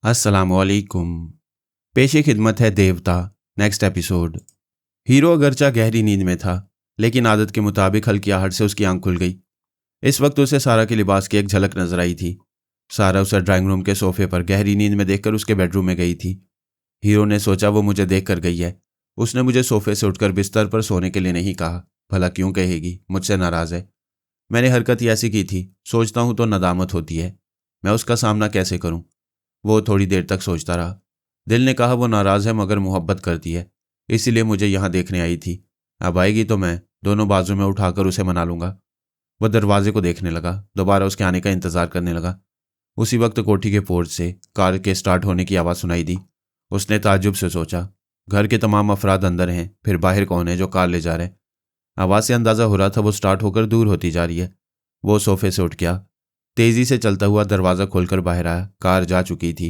अस्सलामुअलैकुम। पेशे खिदमत है देवता। Next episode. हीरो अगरचा गहरी नींद में था, लेकिन आदत के मुताबिक हल्की आहट से उसकी आंख खुल गई। इस वक्त उसे सारा के लिबास की एक झलक नजर आई थी। सारा उसे ड्राइंग रूम के सोफे पर गहरी नींद में देखकर उसके बेडरूम में गई थी। हीरो ने सोचा वो मुझे देख कर गई है। उसने मुझे सोफे से उठकर बिस्तर पर सोने के लिए नहीं कहा। भला क्यों कहेगी? मुझसे नाराज है। मैंने हरकत ही ऐसी की थी। सोचता हूं तो नदामत होती है। मैं उसका सामना कैसे करूं? वो थोड़ी देर तक सोचता रहा। दिल ने कहा वो नाराज है मगर मोहब्बत करती है, इसीलिए मुझे यहाँ देखने आई थी। अब आएगी तो मैं दोनों बाजू में उठाकर उसे मना लूंगा। वह दरवाजे को देखने लगा, दोबारा उसके आने का इंतजार करने लगा। उसी वक्त कोठी के पोर्च से कार के स्टार्ट होने की आवाज़ सुनाई दी। उसने ताज्जुब से सोचा, घर के तमाम अफराद अंदर हैं, फिर बाहर कौन है जो कार ले जा रहे? आवाज़ से अंदाज़ा हो रहा था वो स्टार्ट होकर दूर होती जा रही है। वो सोफे से उठ गया, तेजी से चलता हुआ दरवाज़ा खोलकर बाहर आया। कार जा चुकी थी।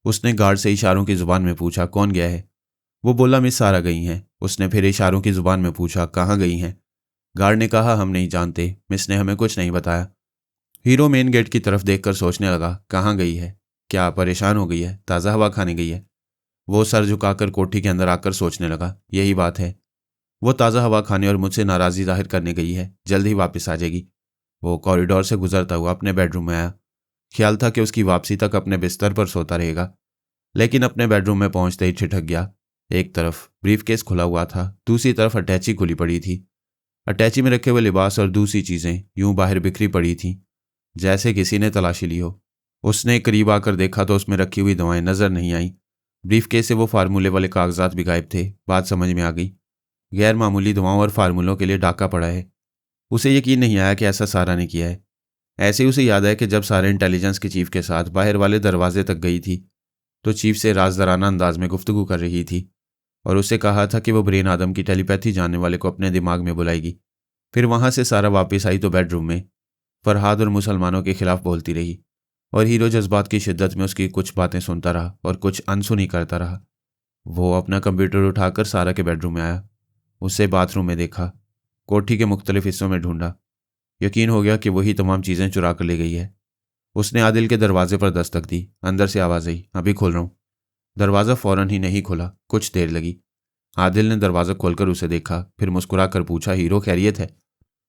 उसने गार्ड से इशारों की जुबान में पूछा, कौन गया है? वो बोला, मिस सारा गई हैं। उसने फिर इशारों की जुबान में पूछा, कहाँ गई हैं? गार्ड ने कहा, हम नहीं जानते, मिस ने हमें कुछ नहीं बताया। हीरो मेन गेट की तरफ देखकर सोचने लगा, कहाँ गई है? क्या परेशान हो गई है? ताज़ा हवा खाने गई है? वो सर झुकाकर कोठी के अंदर आकर सोचने लगा, यही बात है। वो ताज़ा हवा खाने और मुझसे नाराज़गी जाहिर करने गई है, जल्द ही वापस आ जाएगी। वो कॉरिडोर से गुजरता हुआ अपने बेडरूम में आया। ख्याल था कि उसकी वापसी तक अपने बिस्तर पर सोता रहेगा, लेकिन अपने बेडरूम में पहुंचते ही ठिठक गया। एक तरफ ब्रीफकेस खुला हुआ था, दूसरी तरफ अटैची खुली पड़ी थी। अटैची में रखे हुए लिबास और दूसरी चीजें यूं बाहर बिखरी पड़ी थीं, जैसे किसी ने तलाशी ली हो। उसने करीब आकर देखा तो उसमें रखी हुई दवाएं नजर नहीं आईं। ब्रीफकेस से वो फार्मूले वाले कागजात भी गायब थे। बात समझ में आ गई, गैर मामूली दवाओं और फार्मूलों के लिए डाका पड़ा है। उसे यकीन नहीं आया कि ऐसा सारा ने किया है। ऐसे ही उसे याद है कि जब सारे इंटेलिजेंस के चीफ के साथ बाहर वाले दरवाजे तक गई थी तो चीफ से राजदराना अंदाज में गुफ्तगू कर रही थी और उसे कहा था कि वो ब्रेन आदम की टेलीपैथी जानने वाले को अपने दिमाग में बुलाएगी। फिर वहां से सारा वापस आई तो बेडरूम में फरहाद और मुसलमानों के खिलाफ बोलती रही और हीरो जज्बात की शिद्दत में उसकी कुछ बातें सुनता रहा और कुछ अनसुनी करता रहा। वो अपना कंप्यूटर उठाकर सारा के बेडरूम में आया। उसे बाथरूम में देखा, कोठी के मुख्तलिफ हिस्सों में ढूंढा। यकीन हो गया कि वही तमाम चीज़ें चुरा कर ले गई है। उसने आदिल के दरवाजे पर दस्तक दी। अंदर से आवाज़ आई, अभी खोल रहा हूँ। दरवाज़ा फौरन ही नहीं खुला, कुछ देर लगी। आदिल ने दरवाज़ा खोलकर उसे देखा, फिर मुस्कुरा कर पूछा, हीरो खैरियत है?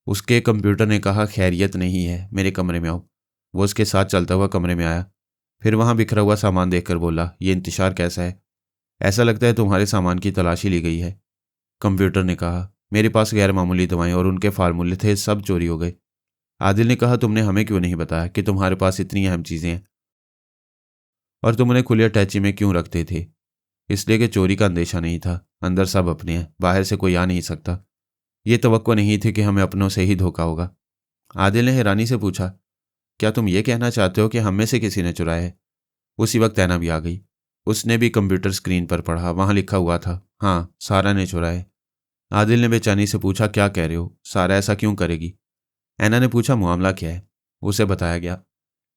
उसके कंप्यूटर ने कहा, खैरियत नहीं है, मेरे कमरे में आओ। वो उसके साथ चलता हुआ कमरे में आया। फिर वहाँ बिखरा हुआ सामान देखकर बोला, ये इंतशार कैसा है? ऐसा लगता है तुम्हारे सामान की तलाशी ली गई है। कंप्यूटर ने कहा, मेरे पास गैर मामूली दवाएं और उनके फार्मूले थे, सब चोरी हो गए। आदिल ने कहा, तुमने हमें क्यों नहीं बताया कि तुम्हारे पास इतनी अहम चीज़ें हैं और तुम उन्हें खुली अटैची में क्यों रखते थे? इसलिए कि चोरी का अंदेशा नहीं था। अंदर सब अपने हैं, बाहर से कोई आ नहीं सकता। ये तवक्को नहीं थी कि हमें अपनों से ही धोखा होगा। आदिल ने हैरानी से पूछा, क्या तुम ये कहना चाहते हो कि हम में से किसी ने चुराया है? उसी वक्त ऐना भी आ गई। उसने भी कंप्यूटर स्क्रीन पर पढ़ा, वहां लिखा हुआ था, हाँ, सारा ने चुराया है। आदिल ने बेचैनी से पूछा, क्या कह रहे हो? सारा ऐसा क्यों करेगी? ऐना ने पूछा, मामला क्या है? उसे बताया गया।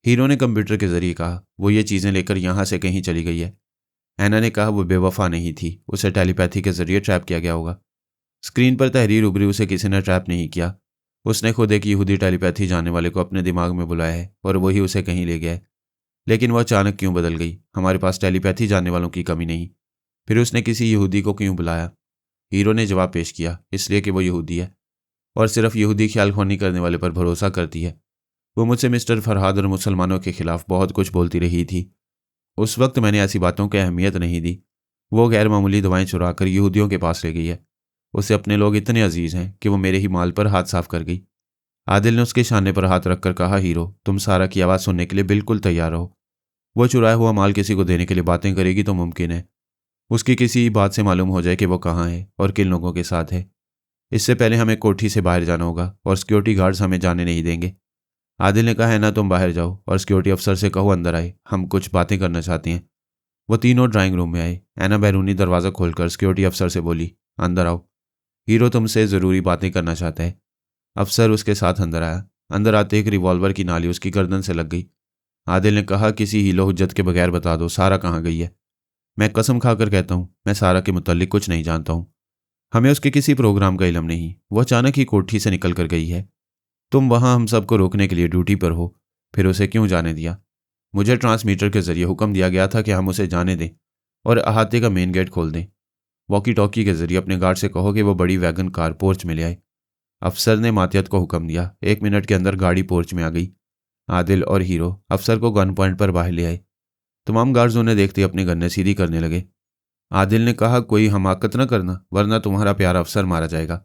हीरो ने कंप्यूटर के जरिए कहा, वो ये चीज़ें लेकर यहाँ से कहीं चली गई है। ऐना ने कहा, वो बेवफा नहीं थी, उसे टेलीपैथी के जरिए ट्रैप किया गया होगा। स्क्रीन पर तहरीर उभरी, उसे किसी ने ट्रैप नहीं किया। उसने खुद एक यहूदी टेलीपैथी जानने वाले को अपने दिमाग में बुलाया है और वही उसे कहीं ले गया है। लेकिन वह अचानक क्यों बदल गई? हमारे पास टेलीपैथी जानने वालों की कमी नहीं। फिर उसने किसी यहूदी को क्यों बुलाया? हीरो ने जवाब पेश किया, इसलिए कि वो यहूदी है और सिर्फ यहूदी ख्याल खोनी करने वाले पर भरोसा करती है। वो मुझसे मिस्टर फरहाद और मुसलमानों के खिलाफ बहुत कुछ बोलती रही थी। उस वक्त मैंने ऐसी बातों को अहमियत नहीं दी। वो गैर मामूली दवाएं चुरा कर यहूदियों के पास ले गई है। उसे अपने लोग इतने अजीज़ हैं कि वो मेरे ही माल पर हाथ साफ कर गई। आदिल ने उसके शाने पर हाथ रखकर कहा, हीरो, तुम सारा की आवाज़ सुनने के लिए बिल्कुल तैयार रहो। वो चुराया हुआ माल किसी को देने के लिए बातें करेगी तो मुमकिन है उसकी किसी बात से मालूम हो जाए कि वो कहाँ है और किन लोगों के साथ है। इससे पहले हमें कोठी से बाहर जाना होगा और सिक्योरिटी गार्ड्स हमें जाने नहीं देंगे। आदिल ने कहा, है ना, तुम बाहर जाओ और सिक्योरिटी अफसर से कहो अंदर आए, हम कुछ बातें करना चाहते हैं। वो तीनों ड्राइंग रूम में आए। ऐना बैरूनी दरवाज़ा खोलकर सिक्योरिटी अफसर से बोली, अंदर आओ, हीरो तुमसे ज़रूरी बातें करना चाहता है। अफसर उसके साथ अंदर आया। अंदर आते एक रिवॉल्वर की नाली उसकी गर्दन से लग गई। आदिल ने कहा, किसी हीलो हुज्जत के बगैर बता दो, सारा कहाँ गई है? मैं कसम खाकर कहता हूँ, मैं सारा के मुतल्लिक कुछ नहीं जानता हूँ। हमें उसके किसी प्रोग्राम का इल्म नहीं। वो अचानक ही कोठी से निकल कर गई है। तुम वहाँ हम सबको रोकने के लिए ड्यूटी पर हो, फिर उसे क्यों जाने दिया? मुझे ट्रांसमीटर के जरिए हुक्म दिया गया था कि हम उसे जाने दें और अहाते का मेन गेट खोल दें। वॉकी टॉकी के जरिए अपने गार्ड से कहो कि वो बड़ी वैगन कार पोर्च में ले आए। अफसर ने मातियत को हुक्म दिया। 1 मिनट के अंदर गाड़ी पोर्च में आ गई। आदिल और हीरो अफसर को गन पॉइंट पर बाहर ले आए। तमाम गार्ड्स उन्हें देखते अपनी गन्नें सीधी करने लगे। आदिल ने कहा, कोई हमाकत न करना वरना तुम्हारा प्यारा अफसर मारा जाएगा।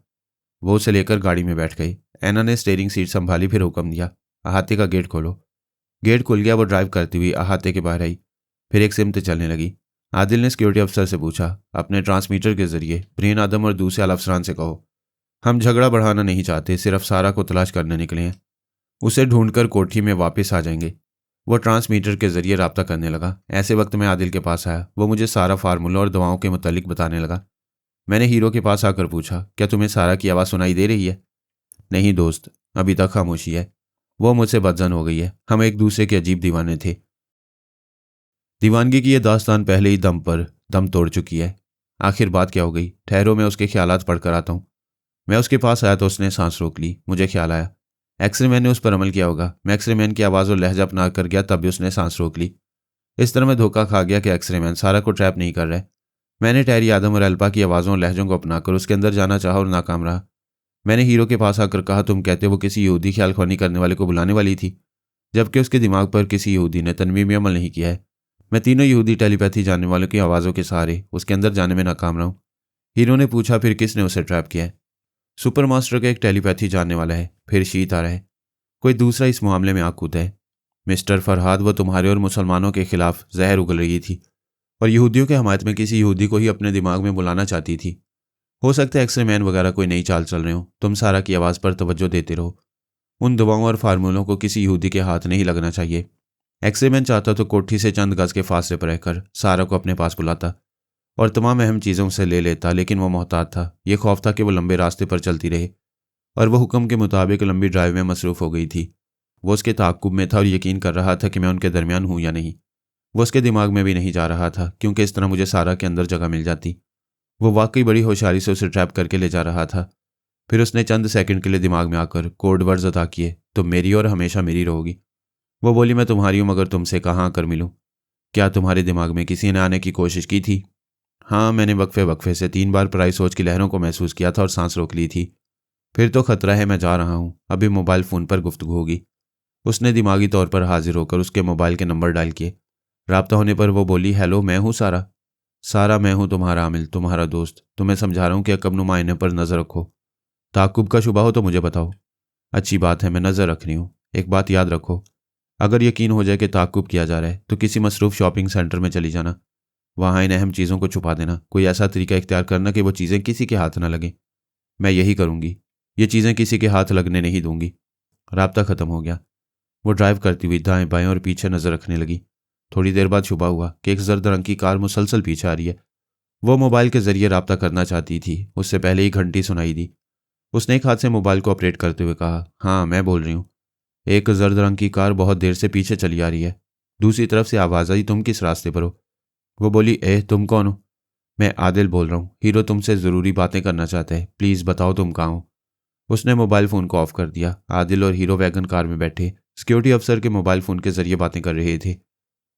वो उसे लेकर गाड़ी में बैठ गई। ऐना ने स्टीयरिंग सीट संभाली, फिर हुक्म दिया, अहाते का गेट खोलो। गेट खुल गया। वो ड्राइव करती हुई अहाते के बाहर आई, फिर एक सिमत चलने लगी। आदिल ने सिक्योरिटी अफसर से पूछा, अपने ट्रांसमीटर के जरिए ब्रेन आदम और दूसरे आला अफसरान से कहो, हम झगड़ा बढ़ाना नहीं चाहते, सिर्फ सारा को तलाश करने निकले हैं। उसे ढूंढकर कोठी में वापस आ जाएंगे। वो ट्रांसमीटर के जरिए रब्ता करने लगा। ऐसे वक्त मैं आदिल के पास आया। वो मुझे सारा फार्मूला और दवाओं के मुतालिक बताने लगा। मैंने हीरो के पास आकर पूछा, क्या तुम्हें सारा की आवाज़ सुनाई दे रही है? नहीं दोस्त, अभी तक खामोशी है। वो मुझसे बदजन हो गई है। हम एक दूसरे के अजीब दीवाने थे। दीवानगी की यह दास्तान पहले ही दम पर दम तोड़ चुकी है। आखिर बात क्या हो गई? ठहरो, मैं उसके ख्यालात पढ़कर आता हूँ। मैं उसके पास आया तो उसने सांस रोक ली। मुझे ख्याल आया एक्सरे मैन ने उस पर अमल किया होगा। मैं एक्सरे मैन की आवाज़ और लहजा अपना कर गया, तब भी उसने सांस रोक ली। इस तरह मैं धोखा खा गया कि एक्सरे मैन सारा को ट्रैप नहीं कर रहा है। मैंने टैरी आदम और अल्पा की आवाज़ों और लहजों को अपनाकर उसके अंदर जाना चाहा और नाकाम रहा। मैंने हीरो के पास आकर कहा, तुम कहते वो किसी यहूदी ख्याल ख्वानी करने वाले को बुलाने वाली थी, जबकि उसके दिमाग पर किसी यहूदी ने तनवीमी अमल नहीं किया है। मैं तीनों यहूदी टेलीपैथी जानने वालों की आवाज़ों के सहारे उसके अंदर जाने में नाकाम रहा हूँ। हीरो ने पूछा, फिर किसने उसे ट्रैप किया है? सुपर मास्टर का एक टेलीपैथी जानने वाला है, फिर शीत आ रहा है, कोई दूसरा इस मामले में आ कूदा है। मिस्टर फरहाद, वो तुम्हारे और मुसलमानों के खिलाफ जहर उगल रही थी और यहूदियों के हमायत में किसी यहूदी को ही अपने दिमाग में बुलाना चाहती थी। हो सकता है एक्सरे मैन वगैरह कोई नई चाल चल रहे हो। तुम सारा की आवाज़ पर तवज्जो देते रहो। उन दवाओं और फार्मूलों को किसी यहूदी के हाथ नहीं लगना चाहिए। एक्सरे मैन चाहता तो कोठी से चंद गज के फासले पर रहकर सारा को अपने पास बुलाता और तमाम अहम चीज़ों से ले लेता, लेकिन वो मोहतात था। ये खौफ था कि वो लंबे रास्ते पर चलती रहे और वह हुक्म के मुताबिक लंबी ड्राइव में मसरूफ़ हो गई थी। वो उसके ताक़ुब में था और यकीन कर रहा था कि मैं उनके दरमियान हूँ या नहीं। वो उसके दिमाग में भी नहीं जा रहा था, क्योंकि इस तरह मुझे सारा के अंदर जगह मिल जाती। वो वाकई बड़ी होशियारी से उसे ट्रैप करके ले जा रहा था। फिर उसने चंद सेकंड के लिए दिमाग में आकर कोड वर्ड्स अदा किए, तुम मेरी और हमेशा मेरी रहोगी। वो बोली, मैं तुम्हारी हूँ, मगर तुमसे कहाँ आकर मिलूँ? क्या तुम्हारे दिमाग में किसी ने आने की कोशिश की थी? हाँ, मैंने वक्फे से 3 बार पराई सोच की लहरों को महसूस किया था और सांस रोक ली थी। फिर तो खतरा है, मैं जा रहा हूँ। अभी मोबाइल फ़ोन पर गुफ्तगू होगी। उसने दिमागी तौर पर हाजिर होकर उसके मोबाइल के नंबर डायल किए। राब्ता होने पर वो बोली, हेलो, मैं हूँ सारा। सारा, मैं हूँ तुम्हारा आमिल, तुम्हारा दोस्त। तुम्हें समझा रहा हूँ कि अकब नुमा आईने पर नज़र रखो। ताक़ुब का शुबा हो तो मुझे बताओ। अच्छी बात है, मैं नज़र रख रही हूँ। एक बात याद रखो, अगर यकीन हो जाए कि ताक़ुब किया जा रहा है तो किसी मसरूफ़ शॉपिंग सेंटर में चली जाना। वहाँ इन अहम चीज़ों को छुपा देना। कोई ऐसा तरीका इख्तियार करना कि वो चीज़ें किसी के हाथ ना लगें। मैं यही करूँगी। ये चीज़ें किसी के हाथ लगने नहीं दूंगी। राब्ता ख़त्म हो गया। वो ड्राइव करती हुई दाएं बाएं और पीछे नज़र रखने लगी। थोड़ी देर बाद शुबा हुआ कि एक जर्द रंग की कार मुसलसल पीछे आ रही है। वो मोबाइल के जरिए राब्ता करना चाहती थी। उससे पहले ही घंटी सुनाई दी। उसने एक हाथ से मोबाइल को ऑपरेट करते हुए कहा, हाँ, मैं बोल रही हूँ। एक जर्द रंग की कार बहुत देर से पीछे चली आ रही है। दूसरी तरफ से आवाज़ आई, तुम किस रास्ते पर हो? वो बोली, तुम कौन हो? मैं आदिल बोल रहा हूँ। हीरो तुमसे ज़रूरी बातें करना चाहता है, प्लीज़ बताओ तुम कहाँ हो। उसने मोबाइल फ़ोन को ऑफ कर दिया। आदिल और हीरो वैगन कार में बैठे सिक्योरिटी अफसर के मोबाइल फ़ोन के जरिए बातें कर रहे थे,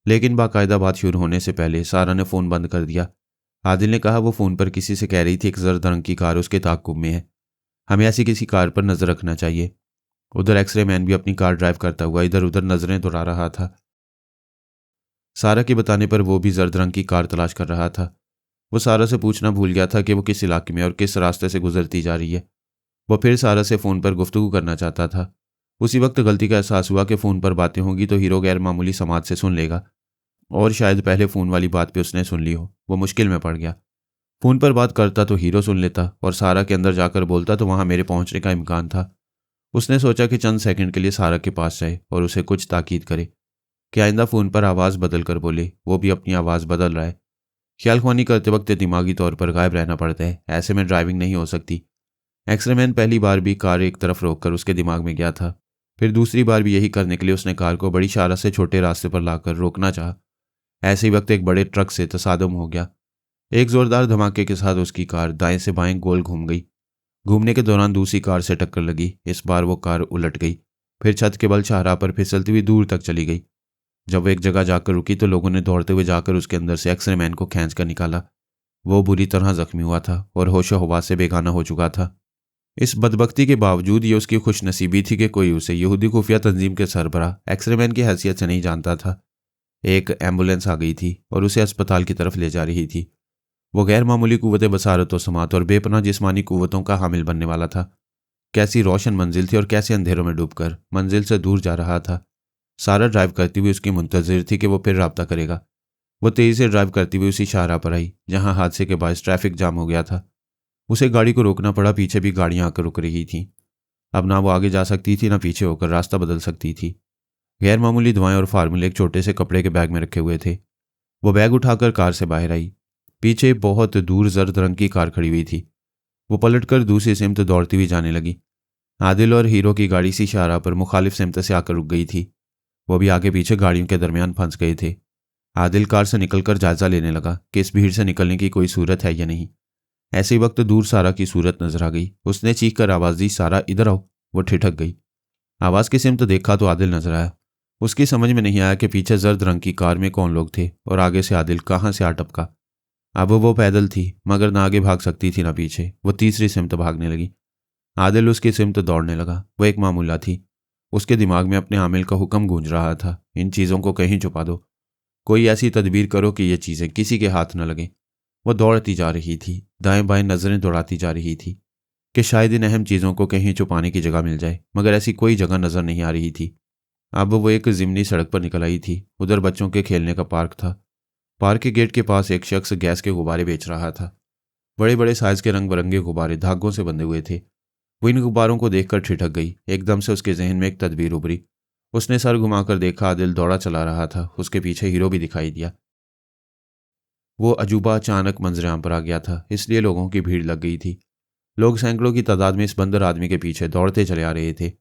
लेकिन बाकायदा बात शुरू होने से पहले सारा ने फ़ोन बंद कर दिया। आदिल ने कहा, वो फ़ोन पर किसी से कह रही थी एक जर्द रंग की कार उसके ताक़ुब में है। हमें ऐसी किसी कार पर नज़र रखना चाहिए। उधर एक्सरे मैन भी अपनी कार ड्राइव करता हुआ इधर उधर नज़रें दौड़ा रहा था। सारा के बताने पर वो भी जर्द रंग की कार तलाश कर रहा था। वो सारा से पूछना भूल गया था कि वो किस इलाके में और किस रास्ते से गुजरती जा रही है। वो फिर सारा से फ़ोन पर गुफ्तगू करना चाहता था। उसी वक्त गलती का एहसास हुआ कि फ़ोन पर बातें होंगी तो हीरो गैर मामूली समाज से सुन लेगा, और शायद पहले फ़ोन वाली बात पे उसने सुन ली हो। वो मुश्किल में पड़ गया। फ़ोन पर बात करता तो हीरो सुन लेता और सारा के अंदर जाकर बोलता तो वहाँ मेरे पहुँचने का इम्कान था। उसने सोचा कि चंद सेकंड के लिए सारा के पास जाए और उसे कुछ ताकीद करे कि आइंदा फ़ोन पर आवाज़ बदल कर बोले। वो भी अपनी आवाज़ बदल रहा है। ख्यालख्वानी करते वक्त दिमागी तौर पर गायब रहना पड़ता है, ऐसे में ड्राइविंग नहीं हो सकती। एक्सरे मैन पहली बार भी कार एक तरफ रोककर उसके दिमाग में गया था। फिर दूसरी बार भी यही करने के लिए उसने कार को बड़ी शारा से छोटे रास्ते पर लाकर रोकना चाहा। ऐसे ही वक्त एक बड़े ट्रक से तसादम हो गया। एक जोरदार धमाके के साथ उसकी कार दाएं से बाएं गोल घूम गई। घूमने के दौरान दूसरी कार से टक्कर लगी। इस बार वो कार उलट गई, फिर छत के बल शाहराह पर फिसलती हुई दूर तक चली गई। जब वो एक जगह जाकर रुकी तो लोगों ने दौड़ते हुए जाकर उसके अंदर से एक्सरे मैन को खींच कर निकाला। वो बुरी तरह जख्मी हुआ था और होशो हवास से बेगाना हो चुका था। इस बदबख्ती के बावजूद ये उसकी खुशनसीबी थी कि कोई उसे यहूदी खुफिया तंजीम के सरबराह एक्सरे मैन की हैसियत से नहीं जानता था। एक एम्बुलेंस आ गई थी और उसे अस्पताल की तरफ ले जा रही थी। वो गैर मामूली कुव्वत बसारत व समात और बेपनाह जिस्मानी कुव्वतों का हामिल बनने वाला था। कैसी रोशन मंजिल थी और कैसे अंधेरों में डूबकर मंजिल से दूर जा रहा था। सारा ड्राइव करती हुई उसकी मुंतजिर थी कि वो फिर रब्ता करेगा। वो तेजी से ड्राइव करती हुई उसी शाहराह पर आई जहां हादसे के बायस ट्रैफिक जाम हो गया था। उसे गाड़ी को रोकना पड़ा, पीछे भी गाड़ियां आकर रुक रही थीं। अब ना वो आगे जा सकती थी ना पीछे होकर रास्ता बदल सकती थी। गैर मामूली दवाएं और फार्मूले एक छोटे से कपड़े के बैग में रखे हुए थे। वो बैग उठाकर कार से बाहर आई। पीछे बहुत दूर जर्द रंग की कार खड़ी हुई थी। वो पलटकर दूसरी सिमत दौड़ती हुई जाने लगी। आदिल और हीरो की गाड़ी सी शाहराह पर मुखालिफ सिमत से आकर रुक गई थी। वो भी आगे पीछे गाड़ियों के दरमियान फंस गए थे। आदिल कार से निकलकर जायजा लेने लगा कि इस भीड़ से निकलने की कोई सूरत है या नहीं। ऐसे वक्त दूर सारा की सूरत नजर आ गई। उसने चीख कर आवाज दी, सारा इधर आओ। वो ठिठक गई। आवाज की सिमत देखा तो आदिल नजर आया। उसकी समझ में नहीं आया कि पीछे जर्द रंग की कार में कौन लोग थे और आगे से आदिल कहाँ से आ टपका। अब वो पैदल थी मगर ना आगे भाग सकती थी ना पीछे। वो तीसरी सिमत भागने लगी। आदिल उसकी सिमत दौड़ने लगा। वो एक मामूला थी। उसके दिमाग में अपने आमिल का हुक्म गूंज रहा था, इन चीज़ों को कहीं छुपा दो, कोई ऐसी तदबीर करो कि ये चीज़ें किसी के हाथ न लगें। वो दौड़ती जा रही थी, दाएं बाएं नजरें दौड़ाती जा रही थी कि शायद इन अहम चीज़ों को कहीं छुपाने की जगह मिल जाए, मगर ऐसी कोई जगह नजर नहीं आ रही थी। अब वो एक ज़िमनी सड़क पर निकल आई थी। उधर बच्चों के खेलने का पार्क था। पार्क के गेट के पास एक शख्स गैस के गुब्बारे बेच रहा था। बड़े बड़े साइज के रंग बिरंगे गुब्बारे धागों से बंधे हुए थे। वो इन गुब्बारों को देखकर ठिठक गई। एकदम से उसके जहन में एक तदबीर उभरी। उसने सर घुमाकर देखा, आदिल दौड़ा चला रहा था। उसके पीछे हीरो भी दिखाई दिया। वो अजूबा अचानक मंजरेआम पर आ गया था, इसलिए लोगों की भीड़ लग गई थी। लोग सैकड़ों की तादाद में इस बंदर आदमी के पीछे दौड़ते चले आ रहे थे।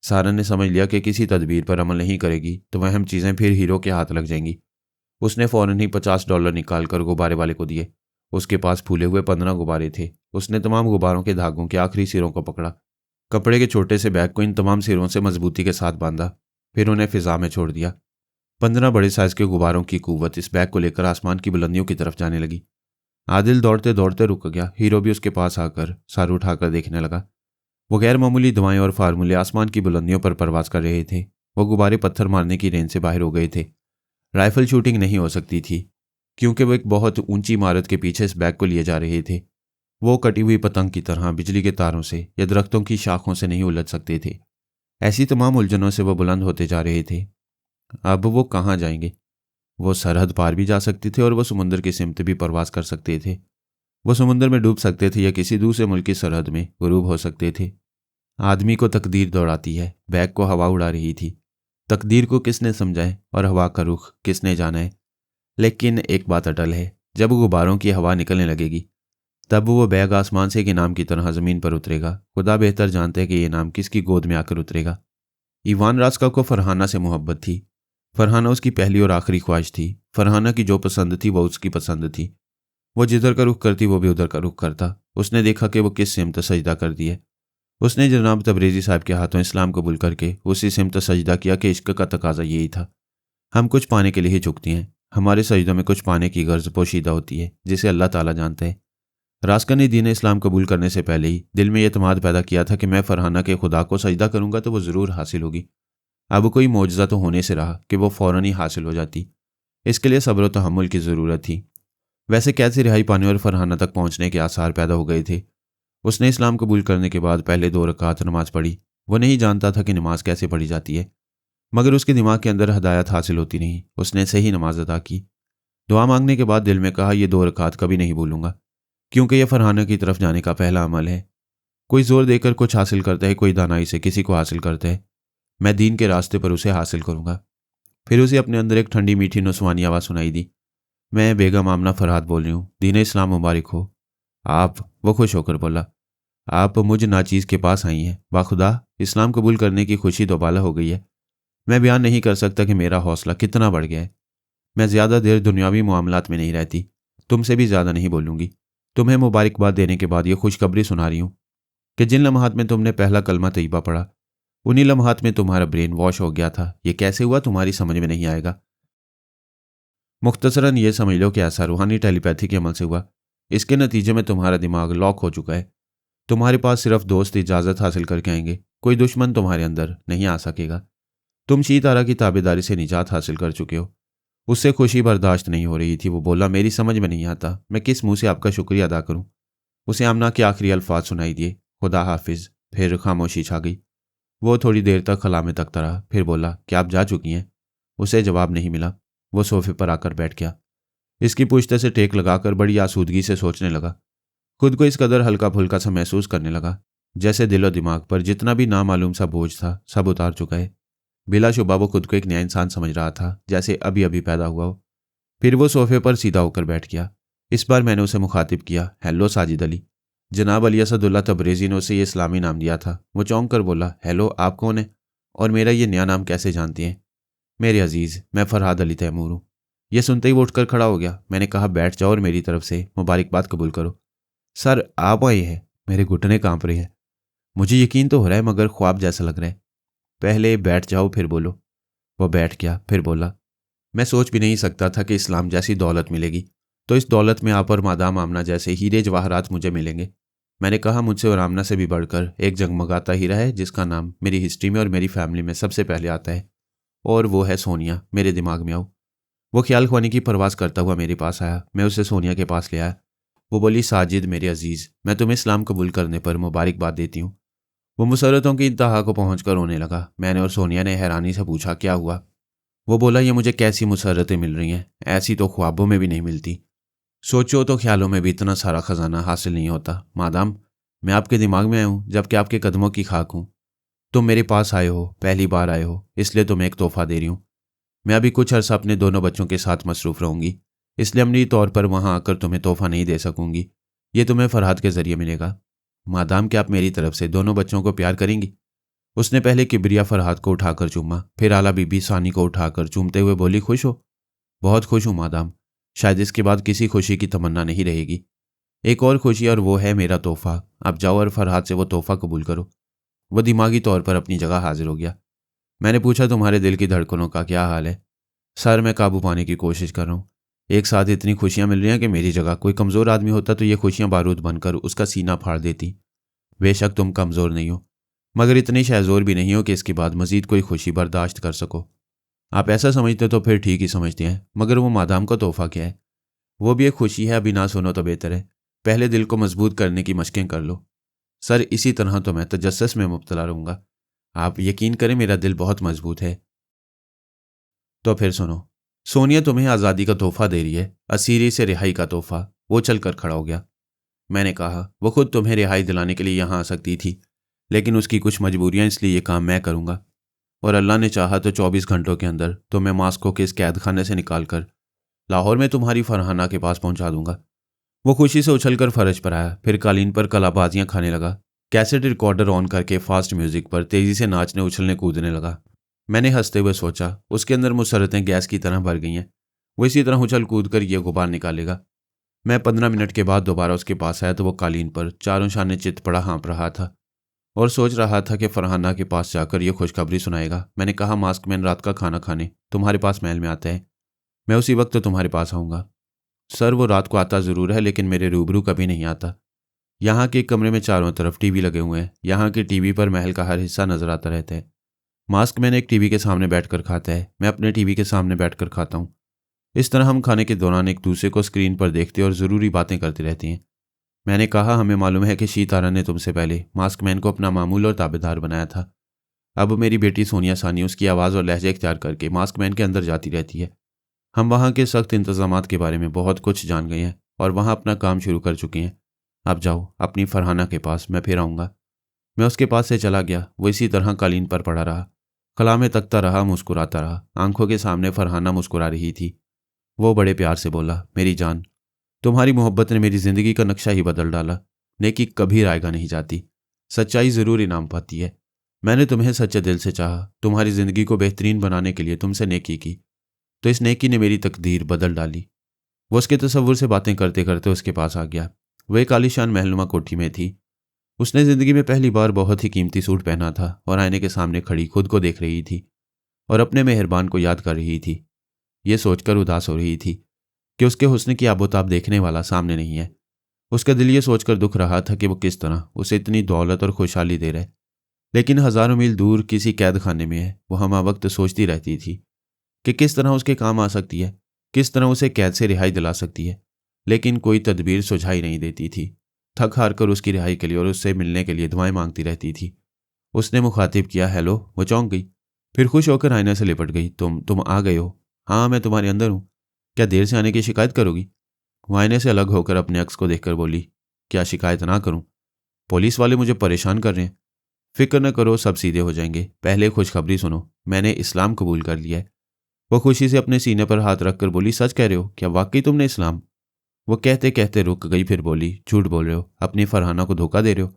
सारन ने समझ लिया कि किसी तदबीर पर अमल नहीं करेगी तो वह अहम चीज़ें फिर हीरो के हाथ लग जाएंगी। उसने फौरन ही $50 निकालकर गुब्बारे वाले को दिए। उसके पास फूले हुए 15 गुब्बारे थे। उसने तमाम गुब्बारों के धागों के आखिरी सिरों को पकड़ा। कपड़े के छोटे से बैग को इन तमाम सिरों से मजबूती के साथ बांधा, फिर उन्हें फिजा में छोड़ दिया। 15 बड़े साइज के गुब्बारों की कुव्वत इस बैग को लेकर आसमान की बुलंदियों की तरफ जाने लगी। आदिल दौड़ते दौड़ते रुक गया। हीरो भी उसके पास आकर सर उठाकर देखने लगा। वो गैर मामूली दवाएं और फार्मूले आसमान की बुलंदियों पर परवास कर रहे थे। वो गुब्बारे पत्थर मारने की रेंज से बाहर हो गए थे। राइफल शूटिंग नहीं हो सकती थी क्योंकि वो एक बहुत ऊंची इमारत के पीछे इस बैग को लिए जा रहे थे। वो कटी हुई पतंग की तरह बिजली के तारों से या दरख्तों की शाखों से नहीं उलझ सकते थे। ऐसी तमाम उलझनों से वो बुलंद होते जा रहे थे। अब वो कहाँ जाएंगे? वो सरहद पार भी जा सकते थे और वो समुद्र की सिमत भी परवास कर सकते थे। वो समुद्र में डूब सकते थे या किसी दूसरे मुल्क की सरहद में गुरूब हो सकते थे। आदमी को तकदीर दौड़ाती है। बैग को हवा उड़ा रही थी। तकदीर को किसने समझाए और हवा का रुख किसने जाना है? लेकिन एक बात अटल है, जब गुब्बारों की हवा निकलने लगेगी तब वो बैग आसमान से एक इनाम की तरह जमीन पर उतरेगा। खुदा बेहतर जानते हैं कि ये इनाम किसकी गोद में आकर उतरेगा। ईवान रास्का को फरहाना से मोहब्बत थी। फरहाना उसकी पहली और आखिरी ख्वाहिश थी। फरहाना की जो पसंद थी वो उसकी पसंद थी। वो जिधर का रुख करती वो भी उधर का रुख करता। उसने देखा कि वो किस सिमत सजदा कर दी है। उसने जनाब तबरेज़ी साहब के हाथों इस्लाम कबूल करके उसी सिमत सजदा किया कि इश्क का तकाजा यही था। हम कुछ पाने के लिए ही झुकती हैं। हमारे सजदों में कुछ पाने की गर्ज पोशीदा होती है जिसे अल्लाह ताला जानते हैं। रास्का ने दीन इस्लाम कबूल करने से पहले ही दिल में यह एतमाद पैदा किया था कि मैं फरहाना के खुदा को सजदा करूंगा तो वो ज़रूर हासिल होगी। अब कोई मौजज़ा तो होने से रहा कि वो फ़ौरन ही हासिल हो जाती। इसके लिए सब्र व तहम्मुल की ज़रूरत थी। वैसे कैसे रिहाई पाने और फरहाना तक पहुंचने के आसार पैदा हो गए थे। उसने इस्लाम कबूल करने के बाद पहले 2 रकात नमाज पढ़ी। वो नहीं जानता था कि नमाज कैसे पढ़ी जाती है, मगर उसके दिमाग के अंदर हदायत हासिल होती नहीं। उसने सही नमाज अदा की। दुआ मांगने के बाद दिल में कहा, ये 2 रकात कभी नहीं भूलूंगा, क्योंकि यह फरहाना की तरफ जाने का पहला अमल है। कोई जोर देकर कुछ हासिल करता है, कोई दानाई से किसी को हासिल करता है। मैं दीन के रास्ते पर उसे हासिल करूंगा। फिर उसे अपने अंदर एक ठंडी मीठी नुस्वानी आवाज़ सुनाई दी, मैं बेगम आमना फरहाद बोल रही हूँ, दीन इस्लाम मुबारक हो। आप? वो खुश होकर बोला, आप मुझ नाचीज़ के पास आई हैं। बाखुदा इस्लाम कबूल करने की खुशी दोबाला हो गई है। मैं बयान नहीं कर सकता कि मेरा हौसला कितना बढ़ गया है। मैं ज़्यादा देर दुनियावी मामलात में नहीं रहती। तुमसे भी ज़्यादा नहीं बोलूँगी। तुम्हें मुबारकबाद देने के बाद ये खुशखबरी सुना रही हूँ कि जिन लम्हात में तुमने पहला कलमा तैयबा पढ़ा उन्हीं लम्हात में तुम्हारा ब्रेन वॉश हो गया था। ये कैसे हुआ तुम्हारी समझ में नहीं आएगा। मुख्तसरन ये समझ लो कि ऐसा रूहानी टेलीपैथी के अमल से हुआ। इसके नतीजे में तुम्हारा दिमाग लॉक हो चुका है। तुम्हारे पास सिर्फ दोस्त इजाज़त हासिल करके आएंगे, कोई दुश्मन तुम्हारे अंदर नहीं आ सकेगा। तुम शी तारा की ताबेदारी से निजात हासिल कर चुके हो। उससे खुशी बर्दाश्त नहीं हो रही थी। वो बोला, मेरी समझ में नहीं आता, मैं किस मुंह से आपका शुक्रिया अदा करूं। उसे आमना के आखिरी अल्फाज सुनाई दिए, खुदा हाफिज। फिर खामोशी छा गई। वो थोड़ी देर तक खला में तकता रहा, फिर बोला, क्या आप जा चुकी हैं? उसे जवाब नहीं मिला। वो सोफे पर आकर बैठ गया। इसकी पुश्ते से टेक लगाकर बड़ी आसूदगी से सोचने लगा। खुद को इस कदर हल्का फुल्का सा महसूस करने लगा जैसे दिलो दिमाग पर जितना भी नामालूम सा बोझ था सब उतार चुका है। बिलाशुबा वो खुद को एक नया इंसान समझ रहा था, जैसे अभी अभी पैदा हुआ हो। फिर वो सोफे पर सीधा होकर बैठ गया। इस बार मैंने उसे मुखातिब किया, हेलो साजिद अली। जनाब अली असदुल्ला तबरेज़ी ने उसे ये इस्लामी नाम दिया था। वो चौंक कर बोला, हेलो, आप कौन है और मेरा ये नया नाम कैसे जानती हैं? मेरे अजीज़, मैं फरहाद अली तैमूर हूँ। यह सुनते ही वो उठकर खड़ा हो गया। मैंने कहा, बैठ जाओ और मेरी तरफ से मुबारकबाद कबूल करो। सर, आप आए हैं? मेरे घुटने कांप रहे हैं। मुझे यकीन तो हो रहा है मगर ख्वाब जैसा लग रहा है। पहले बैठ जाओ फिर बोलो। वो बैठ गया, फिर बोला, मैं सोच भी नहीं सकता था कि इस्लाम जैसी दौलत मिलेगी, तो इस दौलत में आप और मादाम आमना जैसे हीरे जवाहरात मुझे मिलेंगे। मैंने कहा, मुझसे और आमना से भी बढ़कर एक जगमगाता हीरा है जिसका नाम मेरी हिस्ट्री में और मेरी फैमिली में सबसे पहले आता है, और वो है सोनिया। मेरे दिमाग में आओ। वो ख्याल ख्वानी की परवास करता हुआ मेरे पास आया। मैं उसे सोनिया के पास ले आया। वो बोली, साजिद मेरे अजीज़, मैं तुम्हें इस्लाम कबूल करने पर मुबारकबाद देती हूँ। वो मुसरतों की इंतहा को पहुँच रोने लगा। मैंने और सोनिया ने हैरानी से पूछा, क्या हुआ? वो बोला, ये मुझे कैसी मुसरतें मिल रही हैं, ऐसी तो ख्वाबों में भी नहीं मिलती। सोचो तो ख्यालों में भी इतना सारा खजाना हासिल नहीं होता। मादाम, मैं आपके दिमाग में आया हूँ जबकि आपके कदमों की खाक हूँ। तुम मेरे पास आए हो, पहली बार आए हो, इसलिए तुम्हें एक तोहफा दे रही हूँ। मैं अभी कुछ अर्सा अपने दोनों बच्चों के साथ मसरूफ़ रहूंगी, इसलिए अमली तौर पर वहां आकर तुम्हें तोहफा नहीं दे सकूंगी। ये तुम्हें फरहाद के जरिए मिलेगा। मादाम, क्या आप मेरी तरफ से दोनों बच्चों को प्यार करेंगी? उसने पहले किबरिया फरहाद को उठाकर चूमा, फिर आला बीबी सानी को उठाकर चूमते हुए बोली, खुश हो? बहुत खुश हूं मादाम। शायद इसके बाद किसी खुशी की तमन्ना नहीं रहेगी। एक और खुशी, और वो है मेरा तोहफा। अब जाओ और फरहाद से वो तोहफा कबूल करो। वो दिमागी तौर पर अपनी जगह हाजिर हो गया। मैंने पूछा, तुम्हारे दिल की धड़कनों का क्या हाल है? सर, मैं काबू पाने की कोशिश कर रहा हूँ। एक साथ इतनी खुशियां मिल रही हैं कि मेरी जगह कोई कमज़ोर आदमी होता तो ये खुशियां बारूद बनकर उसका सीना फाड़ देती। बेशक तुम कमज़ोर नहीं हो, मगर इतनी शहजोर भी नहीं हो कि इसके बाद मजीद कोई खुशी बर्दाश्त कर सको। आप ऐसा समझते तो फिर ठीक ही समझते हैं, मगर वो मादाम का तोहफा क्या है? वो भी एक खुशी है। अभी ना सुनो तो बेहतर है। पहले दिल को मजबूत करने की मशकें कर लो। सर, इसी तरह तो मैं तजस्सुस में मुब्तला रहूँगा। आप यकीन करें, मेरा दिल बहुत मजबूत है। तो फिर सुनो, सोनिया तुम्हें आज़ादी का तोहफा दे रही है, असीरी से रिहाई का तोहफा। वो चलकर खड़ा हो गया। मैंने कहा, वो खुद तुम्हें रिहाई दिलाने के लिए यहाँ आ सकती थी, लेकिन उसकी कुछ मजबूरियाँ, इसलिए ये काम मैं करूँगा। और अल्लाह ने चाहा तो 24 घंटों के अंदर तुम्हें मास्को के इस कैद खाने से निकालकर लाहौर में तुम्हारी फरहाना के पास पहुंचा दूंगा। वो खुशी से उछलकर फर्श पर आया, फिर कालीन पर कलाबाजियां खाने लगा। कैसेट रिकॉर्डर ऑन करके फास्ट म्यूजिक पर तेजी से नाचने उछलने कूदने लगा। मैंने हंसते हुए सोचा, उसके अंदर मुसरतें गैस की तरह भर गई हैं। वो इसी तरह उछल कूद कर ये गुबार निकालेगा। मैं 15 मिनट के बाद दोबारा उसके पास आया तो वो कालीन पर चारों शाने चित पड़ा हाँप रहा था और सोच रहा था कि फरहाना के पास जाकर ये खुशखबरी सुनाएगा। मैंने कहा, मास्कमैन रात का खाना खाने तुम्हारे पास महल में आता है, मैं उसी वक्त तो तुम्हारे पास आऊँगा। सर, वो रात को आता ज़रूर है, लेकिन मेरे रूबरू कभी नहीं आता। यहाँ के एक कमरे में चारों तरफ टीवी लगे हुए हैं। यहाँ के टीवी पर महल का हर हिस्सा नजर आता रहता है। मास्कमैन एक टीवी के सामने बैठकर खाता है, मैं अपने टीवी के सामने बैठकर खाता हूँ। इस तरह हम खाने के दौरान एक दूसरे को स्क्रीन पर देखते और ज़रूरी बातें करते रहते हैं। मैंने कहा, हमें मालूम है कि शीतारा ने तुमसे पहले मास्कमैन को अपना मामूल और ताबेदार बनाया था। अब मेरी बेटी सोनिया सानी उसकी आवाज़ और लहजे इख्तियार करके मास्कमैन के अंदर जाती रहती है। हम वहाँ के सख्त इंतजामात के बारे में बहुत कुछ जान गए हैं और वहाँ अपना काम शुरू कर चुके हैं। अब जाओ अपनी फरहाना के पास, मैं फिर आऊँगा। मैं उसके पास से चला गया। वो इसी तरह कालीन पर पड़ा रहा, खला में तकता रहा, मुस्कुराता रहा। आंखों के सामने फरहाना मुस्कुरा रही थी। वो बड़े प्यार से बोला, मेरी जान, तुम्हारी मोहब्बत ने मेरी ज़िंदगी का नक्शा ही बदल डाला। नेकी कभी रायगा नहीं जाती, सच्चाई ज़रूर इनाम पाती है। मैंने तुम्हें सच्चे दिल से चाहा, तुम्हारी ज़िंदगी को बेहतरीन बनाने के लिए तुमसे नेकी की, तो इस नेकी ने मेरी तकदीर बदल डाली। वो उसके तसव्वुर से बातें करते करते उसके पास आ गया। वह एक आलीशान महलनुमा कोठी में थी। उसने ज़िंदगी में पहली बार बहुत ही कीमती सूट पहना था और आईने के सामने खड़ी खुद को देख रही थी और अपने मेहरबान को याद कर रही थी। ये सोचकर उदास हो रही थी कि उसके हुस्न की आबोताब देखने वाला सामने नहीं है। उसका दिल ये सोचकर दुख रहा था कि वो किस तरह उसे इतनी दौलत और खुशहाली दे रहे, लेकिन हजारों मील दूर किसी कैद खाने में है। वो हम वक्त सोचती रहती थी कि किस तरह उसके काम आ सकती है, किस तरह उसे कैद से रिहाई दिला सकती है, लेकिन कोई तदबीर सुझाई नहीं देती थी। थक हार कर उसकी रिहाई के लिए और उससे मिलने के लिए दुआएं मांगती रहती थी। उसने मुखातिब किया, हेलो। वो चौंक गई, फिर खुश होकर आईने से लिपट गई। तुम आ गए हो? हाँ, मैं तुम्हारे अंदर हूँ। क्या देर से आने की शिकायत करोगी? वो आईने से अलग होकर अपने अक्स को देखकर बोली, क्या शिकायत ना करूं? पुलिस वाले मुझे परेशान कर रहे हैं। फिक्र न करो, सब सीधे हो जाएंगे। पहले खुशखबरी सुनो, मैंने इस्लाम कबूल कर लिया है। वो खुशी से अपने सीने पर हाथ रखकर बोली, सच कह रहे हो? क्या वाकई तुमने इस्लाम? वो कहते कहते रुक गई, फिर बोली, झूठ बोल रहे हो, अपनी फरहाना को धोखा दे रहे हो।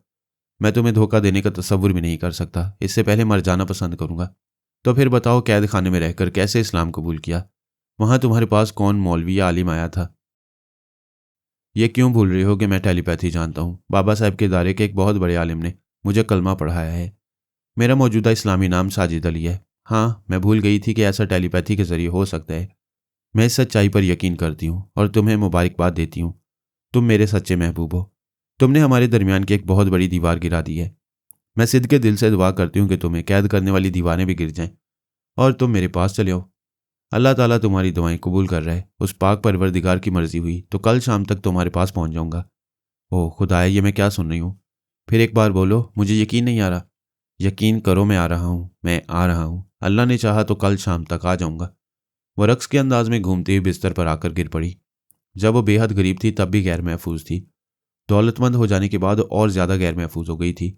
मैं तुम्हें धोखा देने का तसव्वुर भी नहीं कर सकता, इससे पहले मर जाना पसंद करूंगा। तो फिर बताओ, कैद खाने में रहकर कैसे इस्लाम कबूल किया? वहां तुम्हारे पास कौन मौलवी या आलिम आया था? ये क्यों भूल रही हो कि मैं टेलीपैथी जानता हूँ? बाबा साहब के इदारे के एक बहुत बड़े आलिम ने मुझे कलमा पढ़ाया है। मेरा मौजूदा इस्लामी नाम साजिद अली है। हाँ, मैं भूल गई थी कि ऐसा टेलीपैथी के जरिए हो सकता है। मैं इस सच्चाई पर यकीन करती हूँ और तुम्हें मुबारकबाद देती हूँ। तुम मेरे सच्चे महबूब हो। तुमने हमारे दरमियान की एक बहुत बड़ी दीवार गिरा दी है। मैं सिद्ध के दिल से दुआ करती हूँ कि तुम्हें कैद करने वाली दीवारें भी गिर जाएं और तुम मेरे पास चले आओ। अल्लाह ताला तुम्हारी दुआएं कबूल कर रहा है। उस पाक परवरदिगार की मर्जी हुई तो कल शाम तक तुम्हारे पास पहुंच जाऊंगा। ओह खुदाया, ये मैं क्या सुन रही हूँ? फिर एक बार बोलो, मुझे यकीन नहीं आ रहा। यकीन करो, मैं आ रहा हूँ, मैं आ रहा हूँ। अल्लाह ने चाहा तो कल शाम तक आ जाऊंगा। वह रक्स के अंदाज में घूमती हुई बिस्तर पर आकर गिर पड़ी। जब वो बेहद गरीब थी तब भी गैर महफूज थी, दौलतमंद हो जाने के बाद और ज्यादा गैर महफूज हो गई थी।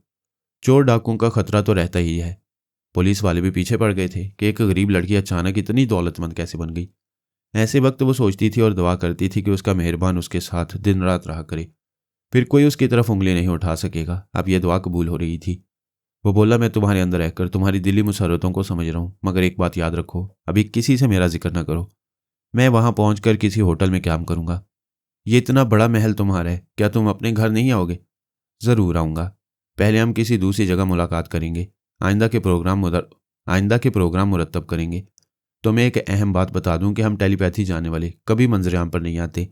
चोर डाकुओं का खतरा तो रहता ही है। पुलिस वाले भी पीछे पड़ गए थे कि एक गरीब लड़की अचानक इतनी दौलतमंद कैसे बन गई। ऐसे वक्त वो सोचती थी और दुआ करती थी कि उसका मेहरबान उसके साथ दिन रात रहा करे, फिर कोई उसकी तरफ उंगली नहीं उठा सकेगा। अब यह दुआ कबूल हो रही थी। वो बोला, मैं तुम्हारे अंदर रहकर तुम्हारी दिली मुसरतों को समझ रहा हूँ, मगर एक बात याद रखो, अभी किसी से मेरा जिक्र न करो। मैं वहां पहुंचकर किसी होटल में क्याम करूंगा। ये इतना बड़ा महल तुम्हारा है, क्या तुम अपने घर नहीं आओगे? जरूर आऊंगा। पहले हम किसी दूसरी जगह मुलाकात करेंगे। आइंदा के प्रोग्राम मुदर आइंदा के प्रोग्राम मुरतब करेंगे। तो मैं एक अहम बात बता दूं कि हम टेलीपैथी जाने वाले कभी मंजरेआम पर नहीं आते,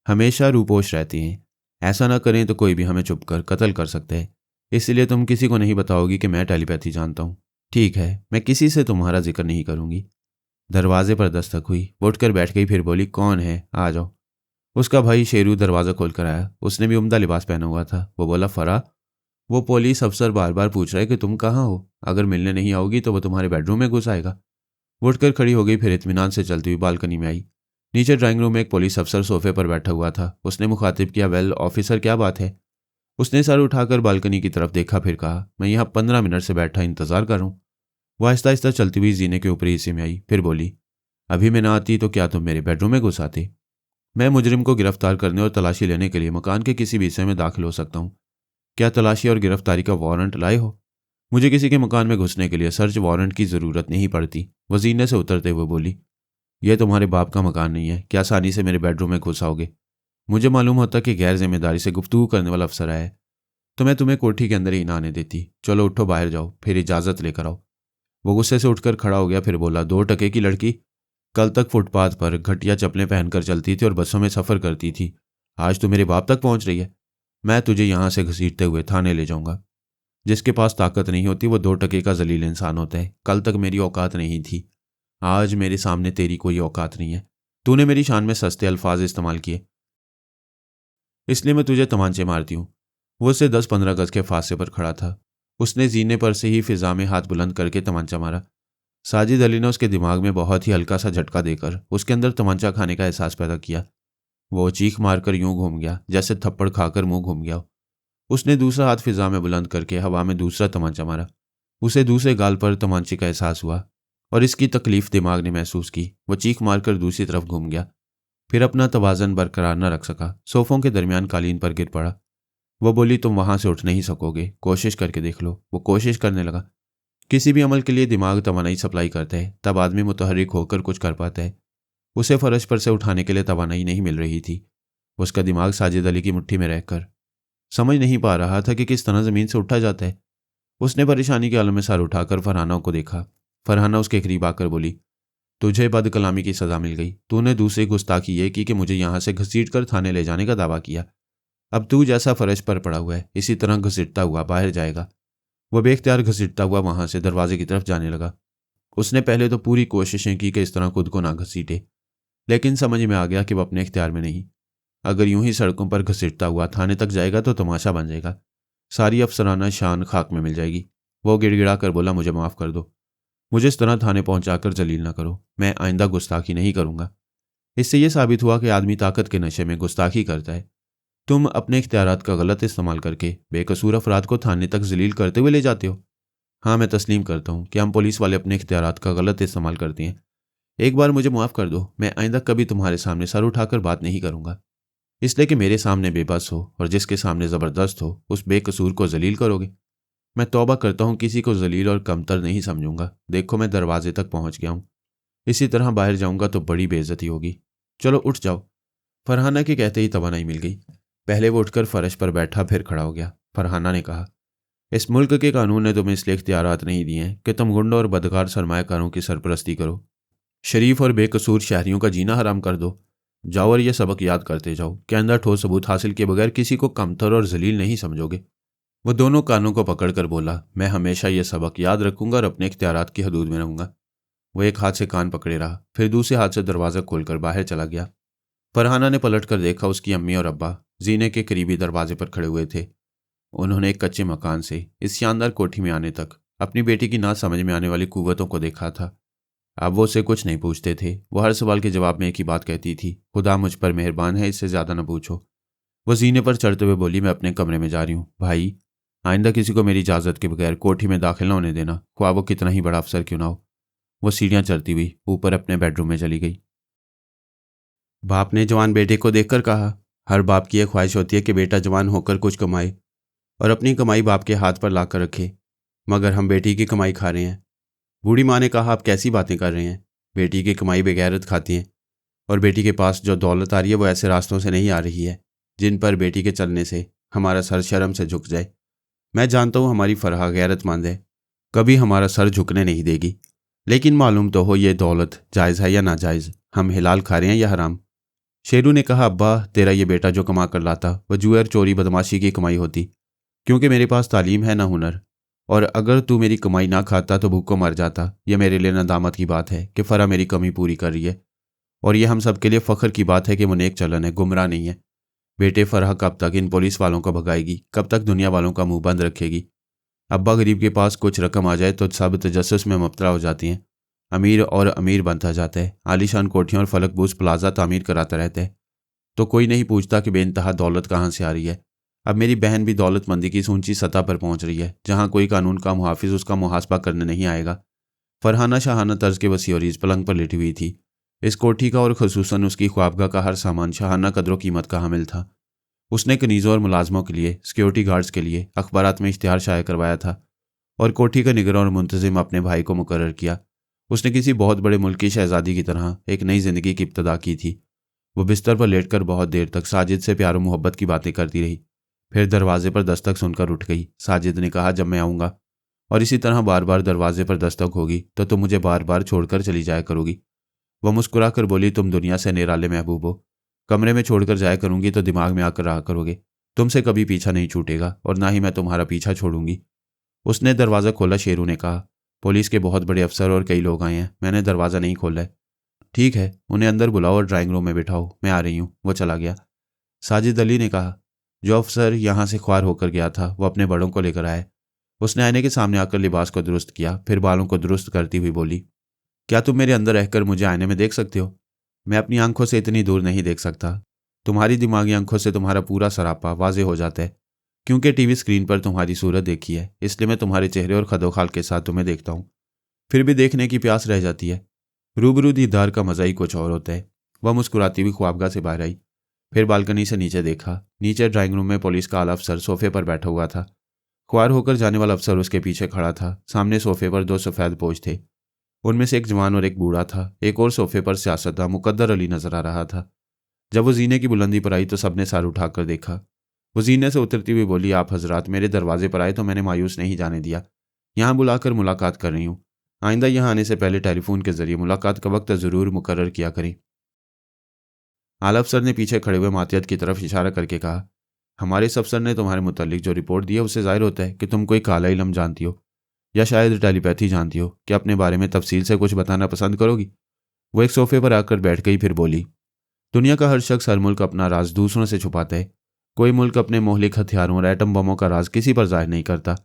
हमेशा रूपोश रहते हैं। ऐसा ना करें तो कोई भी हमें चुप कर कत्ल कर सकता है। इसलिए तुम किसी को नहीं बताओगी कि मैं टेलीपैथी जानता हूँ। ठीक है, मैं किसी से तुम्हारा जिक्र नहीं करूंगी। दरवाजे पर दस्तक हुई। वो उठकर बैठ गई, फिर बोली, कौन है? आ जाओ। उसका भाई शेरू दरवाज़ा खोलकर आया। उसने भी उम्दा लिबास पहना हुआ था। वो बोला, फरा, वो पुलिस अफसर बार बार पूछ रहा है कि तुम कहाँ हो। अगर मिलने नहीं आओगी तो वो तुम्हारे बेडरूम में घुस आएगा। वो उठकर खड़ी हो गई, फिर इत्मीनान से चलती हुई बालकनी में आई। नीचे ड्राइंग रूम में एक पुलिस अफसर सोफे पर बैठा हुआ था। उसने मुखातिब किया, वेल ऑफिसर, क्या बात है? उसने सर उठाकर बालकनी की तरफ देखा, फिर कहा, मैं यहाँ 15 मिनट से बैठा इंतजार कर रहा हूँ। वो आहिस्ता आहिस्ता चलती हुई जीने के ऊपरी हिस्से में आई, फिर बोली, अभी मैं ना आती तो क्या तुम मेरे बेडरूम में घुस आते? मैं मुजरिम को गिरफ्तार करने और तलाशी लेने के लिए मकान के किसी भी हिस्से में दाखिल हो सकता हूँ। क्या तलाशी और गिरफ्तारी का वारंट लाए हो? मुझे किसी के मकान में घुसने के लिए सर्च वारंट की ज़रूरत नहीं पड़ती। वो जीने से उतरते हुए बोली, यह तुम्हारे बाप का मकान नहीं है, क्या आसानी से मेरे बेडरूम में घुस आओगे? मुझे मालूम होता कि गैर जिम्मेदारी से गुफ्तगू करने वाला अफसर आया है तो मैं तुम्हें कोठी के अंदर ही ना आने देती। चलो उठो, बाहर जाओ, फिर इजाज़त लेकर आओ। वो गुस्से से उठकर खड़ा हो गया, फिर बोला, 2 टके की लड़की, कल तक फुटपाथ पर घटिया चप्पलें पहनकर चलती थी और बसों में सफ़र करती थी, आज तो मेरे बाप तक पहुंच रही है। मैं तुझे यहाँ से घसीटते हुए थाने ले जाऊंगा। जिसके पास ताकत नहीं होती वो 2 टके का जलील इंसान होता है। कल तक मेरी औकात नहीं थी, आज मेरे सामने तेरी कोई औकात नहीं है। तूने मेरी शान में सस्ते अल्फाज इस्तेमाल किए, इसलिए मैं तुझे तमांचे मारती हूँ। वो उससे 10-15 गज के फासले पर खड़ा था। उसने जीने पर से ही फिजा में हाथ बुलंद करके तमांचा मारा। साजिद अली ने उसके दिमाग में बहुत ही हल्का सा झटका देकर उसके अंदर तमांचा खाने का एहसास पैदा किया। वो चीख मारकर यूं घूम गया जैसे थप्पड़ खाकर मुंह घूम गया। उसने दूसरा हाथ फिजा में बुलंद करके हवा में दूसरा तमांचा मारा। उसे दूसरे गाल पर तमांचे का एहसास हुआ और इसकी तकलीफ दिमाग ने महसूस की। वो चीख मारकर दूसरी तरफ घूम गया, फिर अपना तवाज़न बरकरार न रख सका, सोफों के दरमियान कालीन पर गिर पड़ा। वो बोली, तुम वहां से उठ नहीं सकोगे, कोशिश करके देख लो। वो कोशिश करने लगा। किसी भी अमल के लिए दिमाग तवानाई सप्लाई करता है, तब आदमी मुतहर्रिक होकर कुछ कर पाता है। उसे फर्श पर से उठाने के लिए तवानाई नहीं मिल रही थी। उसका दिमाग साजिद अली की मुट्ठी में रहकर समझ नहीं पा रहा था कि किस तरह ज़मीन से उठा जाता है। उसने परेशानी के आलम में सर उठाकर फरहाना को देखा। फरहाना उसके करीब आकर बोली, तुझे बदकलामी की सज़ा मिल गई। तूने दूसरी गुस्ताखी ये की कि मुझे यहाँ से घसीट कर थाने ले जाने का दावा किया। अब तू जैसा फर्श पर पड़ा हुआ है इसी तरह घसीटता हुआ बाहर जाएगा। वह बेख्तियार घसीटता हुआ वहां से दरवाजे की तरफ जाने लगा। उसने पहले तो पूरी कोशिशें की कि इस तरह खुद को ना घसीटे, लेकिन समझ में आ गया कि वह अपने इख्तियार में नहीं। अगर यूं ही सड़कों पर घसीटता हुआ थाने तक जाएगा तो तमाशा बन जाएगा, सारी अफसराना शान खाक में मिल जाएगी। वो गिड़गिड़ा कर बोला, मुझे माफ़ कर दो, मुझे इस तरह थाने पहुंचाकर जलील ना करो, मैं आइंदा गुस्ताखी नहीं करूंगा। इससे यह साबित हुआ कि आदमी ताकत के नशे में गुस्ताखी करता है। तुम अपने इख्तियारात का गलत इस्तेमाल करके बेकसूर अफराद को थाने तक जलील करते हुए ले जाते हो। हाँ, मैं तस्लीम करता हूँ कि हम पुलिस वाले अपने इख्तियारात का गलत इस्तेमाल करते हैं। एक बार मुझे माफ़ कर दो, मैं आइंदा कभी तुम्हारे सामने सर उठाकर बात नहीं करूंगा, इसलिए कि मेरे सामने बेबस हो और जिसके सामने ज़बरदस्त हो उस बेकसूर को जलील करोगे। मैं तौबा करता हूँ, किसी को जलील और कमतर नहीं समझूंगा। देखो, मैं दरवाजे तक पहुँच गया हूँ, इसी तरह बाहर जाऊंगा तो बड़ी बेइज्जती होगी। चलो उठ जाओ। फरहाना के कहते ही तवानाई मिल गई। पहले वो उठकर फर्श पर बैठा, फिर खड़ा हो गया। फरहाना ने कहा, इस मुल्क के कानून ने तुम्हें इसलिए इख्तियारात नहीं दिए हैं कि तुम गुंडों और बदकार सरमायाकारों की सरपरस्ती करो, शरीफ और बेकसूर शहरियों का जीना हराम कर दो। जाओ और यह सबक याद करते जाओ कि अंदर ठोस सबूत हासिल किए बगैर किसी को कमतर और जलील नहीं समझोगे। वो दोनों कानों को पकड़कर बोला, मैं हमेशा यह सबक याद रखूंगा और अपने इख्तियारात की हदूद में रहूंगा। वो एक हाथ से कान पकड़े रहा, फिर दूसरे हाथ से दरवाज़ा खोलकर बाहर चला गया। फरहाना ने पलटकर देखा, उसकी अम्मी और अब्बा जीने के करीबी दरवाजे पर खड़े हुए थे। उन्होंने एक कच्चे मकान से इस शानदार कोठी में आने तक अपनी बेटी की ना समझ में आने वाली कुव्वतों को देखा था। अब वो उससे कुछ नहीं पूछते थे। वो हर सवाल के जवाब में एक ही बात कहती थी, खुदा मुझ पर मेहरबान है, इससे ज़्यादा न पूछो। वो जीने पर चढ़ते हुए बोली, मैं अपने कमरे में जा रही हूँ। भाई, आइंदा किसी को मेरी इजाज़त के बगैर कोठी में दाखिल न होने देना, ख्वाह वो कितना ही बड़ा अफसर क्यों ना हो। वो सीढ़ियाँ चढ़ती हुई ऊपर अपने बेडरूम में चली गई। बाप ने जवान बेटे को देखकर कहा, हर बाप की यह ख्वाहिश होती है कि बेटा जवान होकर कुछ कमाए और अपनी कमाई बाप के हाथ पर ला कर रखे, मगर हम बेटी की कमाई खा रहे हैं। बूढ़ी माँ ने कहा, आप कैसी बातें कर रहे हैं? बेटी की कमाई बेगैरत खाती हैं, और बेटी के पास जो दौलत आ रही है वो ऐसे रास्तों से नहीं आ रही है जिन पर बेटी के चलने से हमारा सर शर्म से झुक जाए। मैं जानता हूँ हमारी फरहा गैरतमंद है, कभी हमारा सर झुकने नहीं देगी, लेकिन मालूम तो हो ये दौलत जायज़ है या नाजायज़, हम हिलाल खा रहे हैं या हराम। शेरू ने कहा, अब्बा, तेरा ये बेटा जो कमा कर लाता वह जुए और चोरी बदमाशी की कमाई होती, क्योंकि मेरे पास तालीम है ना हुनर, और अगर तू मेरी कमाई ना खाता तो भूखों मर जाता। यह मेरे लिए नदामत की बात है कि फरा मेरी कमी पूरी कर रही है, और यह हम सब के लिए फ़ख्र की बात है कि वो नेक चलन है, गुमराह नहीं है। बेटे, फरहा कब तक इन पुलिस वालों को भगाएगी, कब तक दुनिया वालों का मुंह बंद रखेगी? अब्बा, गरीब के पास कुछ रकम आ जाए तो सब तजस्सुस में मुब्तला हो जाती हैं, अमीर और अमीर बनता जाता है, आलीशान कोठियों और फलकबूस प्लाजा तामीर कराता रहता है, तो कोई नहीं पूछता कि बेइंतहा दौलत कहाँ से आ रही है। अब मेरी बहन भी दौलतमंदी की ऊंची सतह पर पहुंच रही है, जहां कोई कानून का मुहाफिज उसका मुहासबा करने नहीं आएगा। फरहाना शाहाना तर्ज के वसीयरीज पलंग पर लेटी हुई थी। इस कोठी का और खसूसन उसकी ख्वाबगाह का हर सामान शाहाना कदरों कीमत का हामिल था। उसने कनीज़ों और मुलाजमों के लिए, सिक्योरिटी गार्ड्स के लिए अखबारात में इश्तिहार शाया करवाया था, और कोठी का निगरान और मुंतजिम अपने भाई को मुकर्रर किया। उसने किसी बहुत बड़े मुल्क की शहजादी की तरह एक नई जिंदगी की इब्तदा की थी। वो बिस्तर पर लेटकर बहुत देर तक साजिद से प्यार और मोहब्बत की बातें करती रही। फिर दरवाजे पर दस्तक सुनकर उठ गई। साजिद ने कहा, जब मैं आऊँगा और इसी तरह बार बार दरवाजे पर दस्तक होगी तो तुम मुझे बार बार छोड़कर चली जाया करोगी। वह मुस्कुरा कर बोली, तुम दुनिया से निराले महबूब हो, कमरे में छोड़कर जाया करूंगी तो दिमाग में आकर रहा करोगे, तुमसे कभी पीछा नहीं छूटेगा और ना ही मैं तुम्हारा पीछा छोड़ूंगी। उसने दरवाज़ा खोला। शेरू ने कहा, पुलिस के बहुत बड़े अफसर और कई लोग आए हैं, मैंने दरवाज़ा नहीं खोला है। ठीक है, उन्हें अंदर बुलाओ और ड्राइंग रूम में बिठाओ, मैं आ रही हूँ। वो चला गया। साजिद अली ने कहा, जो अफसर यहाँ से ख्वार होकर गया था वो अपने बड़ों को लेकर आए। उसने आईने के सामने आकर लिबास को दुरुस्त किया, फिर बालों को दुरुस्त करती हुई बोली, क्या तुम मेरे अंदर रहकर मुझे आईने में देख सकते हो? मैं अपनी आंखों से इतनी दूर नहीं देख सकता। तुम्हारी दिमागी आंखों से तुम्हारा पूरा सरापा वाजे हो जाता है, क्योंकि टीवी स्क्रीन पर तुम्हारी सूरत देखी है, इसलिए मैं तुम्हारे चेहरे और खदोखाल के साथ तुम्हें देखता हूँ। फिर भी देखने की प्यास रह जाती है। रूबरू दीदार का मजा ही कुछ और होता है। वह मुस्कुराती हुई ख्वाबगाह से बाहर आई, फिर बालकनी से नीचे देखा। नीचे ड्राइंग रूम में पुलिस का आला अफसर सोफे पर बैठा हुआ था। ख्वार होकर जाने वाला अफसर उसके पीछे खड़ा था। सामने सोफे पर दो सफ़ेद पोश थे, उनमें से एक जवान और एक बूढ़ा था। एक और सोफे पर सियासतदान मुकद्दर अली नजर आ रहा था। जब वो जीने की बुलंदी पर आई तो सबने सर उठाकर देखा। वो जीने से उतरती हुई बोली, आप हजरात मेरे दरवाजे पर आए तो मैंने मायूस नहीं जाने दिया। यहाँ बुलाकर मुलाकात कर रही हूँ। आइंदा यहाँ आने से पहले टेलीफोन के जरिए मुलाकात का वक्त ज़रूर मुकर्रर किया करें। आला अफसर ने पीछे खड़े हुए मातियत की तरफ इशारा करके कहा, हमारे इस अफसर ने तुम्हारे मुतालिक जो रिपोर्ट दी है उससे जाहिर होता है कि तुम कोई काला इलम जानती हो या शायद टेलीपैथी जानती हो। क्या अपने बारे में तफसील से कुछ बताना पसंद करोगी? वो एक सोफे पर आकर बैठ गई, फिर बोली, दुनिया का हर शख्स, हर मुल्क अपना राज दूसरों से छुपाता है। कोई मुल्क अपने मोहलिक हथियारों और एटम बमों का राज किसी पर जाहिर नहीं करता।